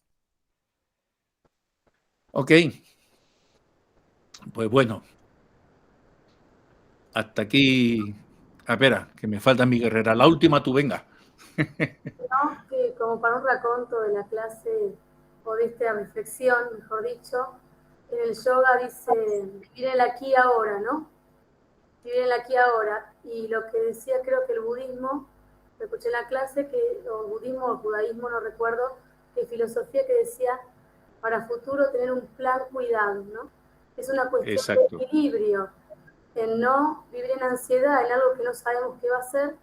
Ok. Pues bueno. Hasta aquí. Espera, que me falta mi guerrera. La última, tú venga. No, que como para un raconto de la clase o de esta reflexión, mejor dicho, en el yoga dice vivir en el aquí y ahora, ¿no? Vivir en el aquí y ahora. Y lo que decía, creo que el budismo, lo escuché en la clase, que, o budismo o judaísmo, no recuerdo, que filosofía que decía para futuro tener un plan cuidado, ¿no? Es una cuestión Exacto. de equilibrio, en no vivir en ansiedad, en algo que no sabemos qué va a ser,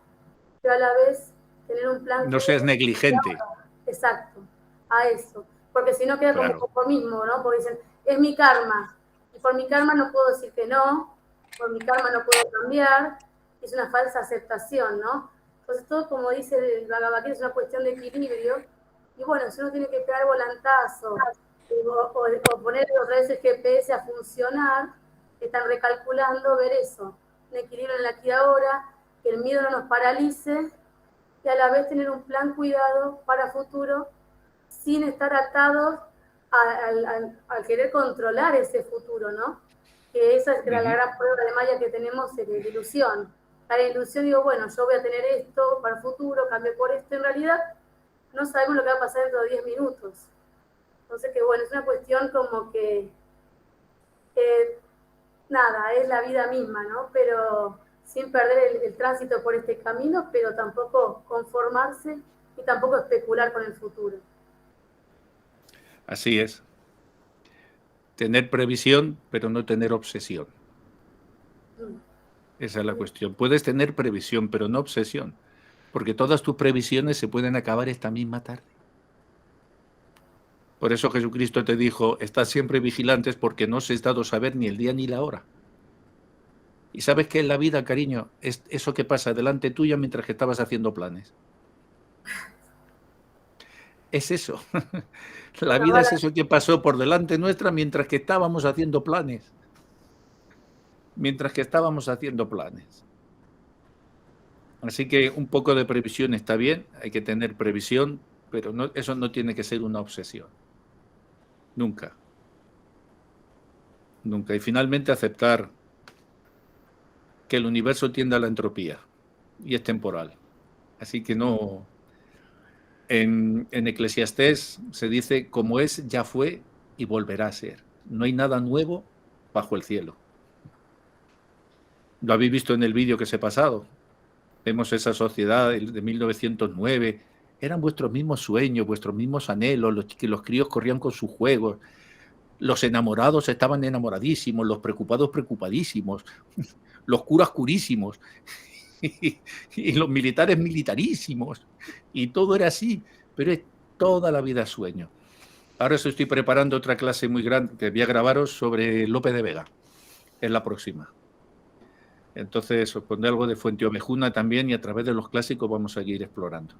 pero a la vez tener un plan. No seas negligente. Exacto, a eso. Porque si no queda Claro. como conformismo, ¿no? Porque dicen, es mi karma. Y por mi karma no puedo decir que no, por mi karma no puedo cambiar. Es una falsa aceptación, ¿no? Entonces todo, como dice el Bhagavad Gita, es una cuestión de equilibrio. Y bueno, si uno tiene que pegar volantazo o poner otra vez el GPS a funcionar, están recalculando, ver eso. Un equilibrio en el aquí y ahora, que el miedo no nos paralice, y a la vez tener un plan cuidado para futuro sin estar atados al querer controlar ese futuro, ¿no? Que esa es la gran prueba de Maya que tenemos, de ilusión. La ilusión, digo, bueno, yo voy a tener esto para el futuro, cambio por esto, en realidad no sabemos lo que va a pasar dentro de 10 minutos. Entonces, que bueno, es una cuestión como que, nada, es la vida misma, ¿no? Pero sin perder el tránsito por este camino, pero tampoco conformarse y tampoco especular con el futuro. Así es. Tener previsión, pero no tener obsesión. Esa es la cuestión. Puedes tener previsión, pero no obsesión, porque todas tus previsiones se pueden acabar esta misma tarde. Por eso Jesucristo te dijo, estad siempre vigilantes porque no os es dado saber ni el día ni la hora. Y sabes que en la vida, cariño, es eso que pasa delante tuya mientras que estabas haciendo planes. Es eso. La vida es eso que pasó por delante nuestra mientras que estábamos haciendo planes. Mientras que estábamos haciendo planes. Así que un poco de previsión está bien, hay que tener previsión, pero no, eso no tiene que ser una obsesión. Nunca. Nunca. Y finalmente aceptar que el universo tiende a la entropía y es temporal. Así que no... En Eclesiastés se dice, como es, ya fue y volverá a ser. No hay nada nuevo bajo el cielo. Lo habéis visto en el vídeo que os he pasado. Vemos esa sociedad de 1909. Eran vuestros mismos sueños, vuestros mismos anhelos, los críos corrían con sus juegos. Los enamorados estaban enamoradísimos, los preocupados preocupadísimos, los curas curísimos y los militares militarísimos. Y todo era así, pero es toda la vida sueño. Ahora os estoy preparando otra clase muy grande que voy a grabaros sobre Lope de Vega. Es la próxima. Entonces os pondré algo de Fuente Ovejuna también y a través de los clásicos vamos a seguir explorando.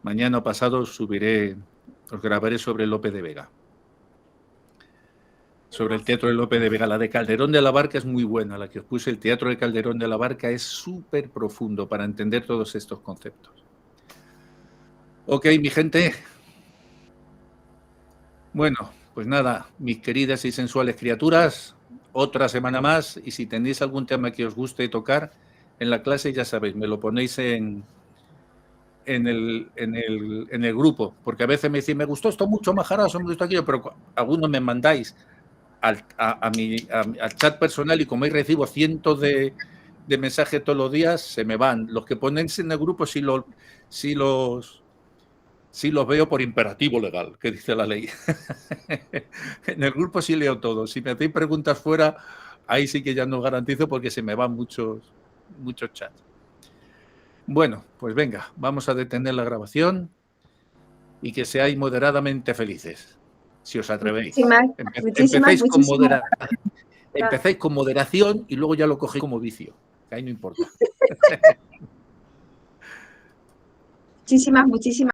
Mañana o pasado os grabaré sobre Lope de Vega. Sobre el teatro de Lope de Vega. La de Calderón de la Barca es muy buena. La que os puse, el teatro de Calderón de la Barca, es súper profundo para entender todos estos conceptos. Ok, mi gente. Bueno, pues nada, mis queridas y sensuales criaturas, otra semana más, y si tenéis algún tema que os guste tocar en la clase, ya sabéis, me lo ponéis en el grupo, porque a veces me dicen, me gustó esto mucho, Majarazo, me gustó aquello, pero algunos me mandáis al chat personal y como ahí recibo cientos de mensajes todos los días, se me van. Los que ponéis en el grupo sí los veo por imperativo legal, que dice la ley. En el grupo sí leo todo. Si me hacéis preguntas fuera, ahí sí que ya no garantizo porque se me van muchos chats. Bueno, pues venga, vamos a detener la grabación y que seáis moderadamente felices, si os atrevéis. Empecéis con moderación y luego ya lo cogéis como vicio, que ahí no importa. Muchísimas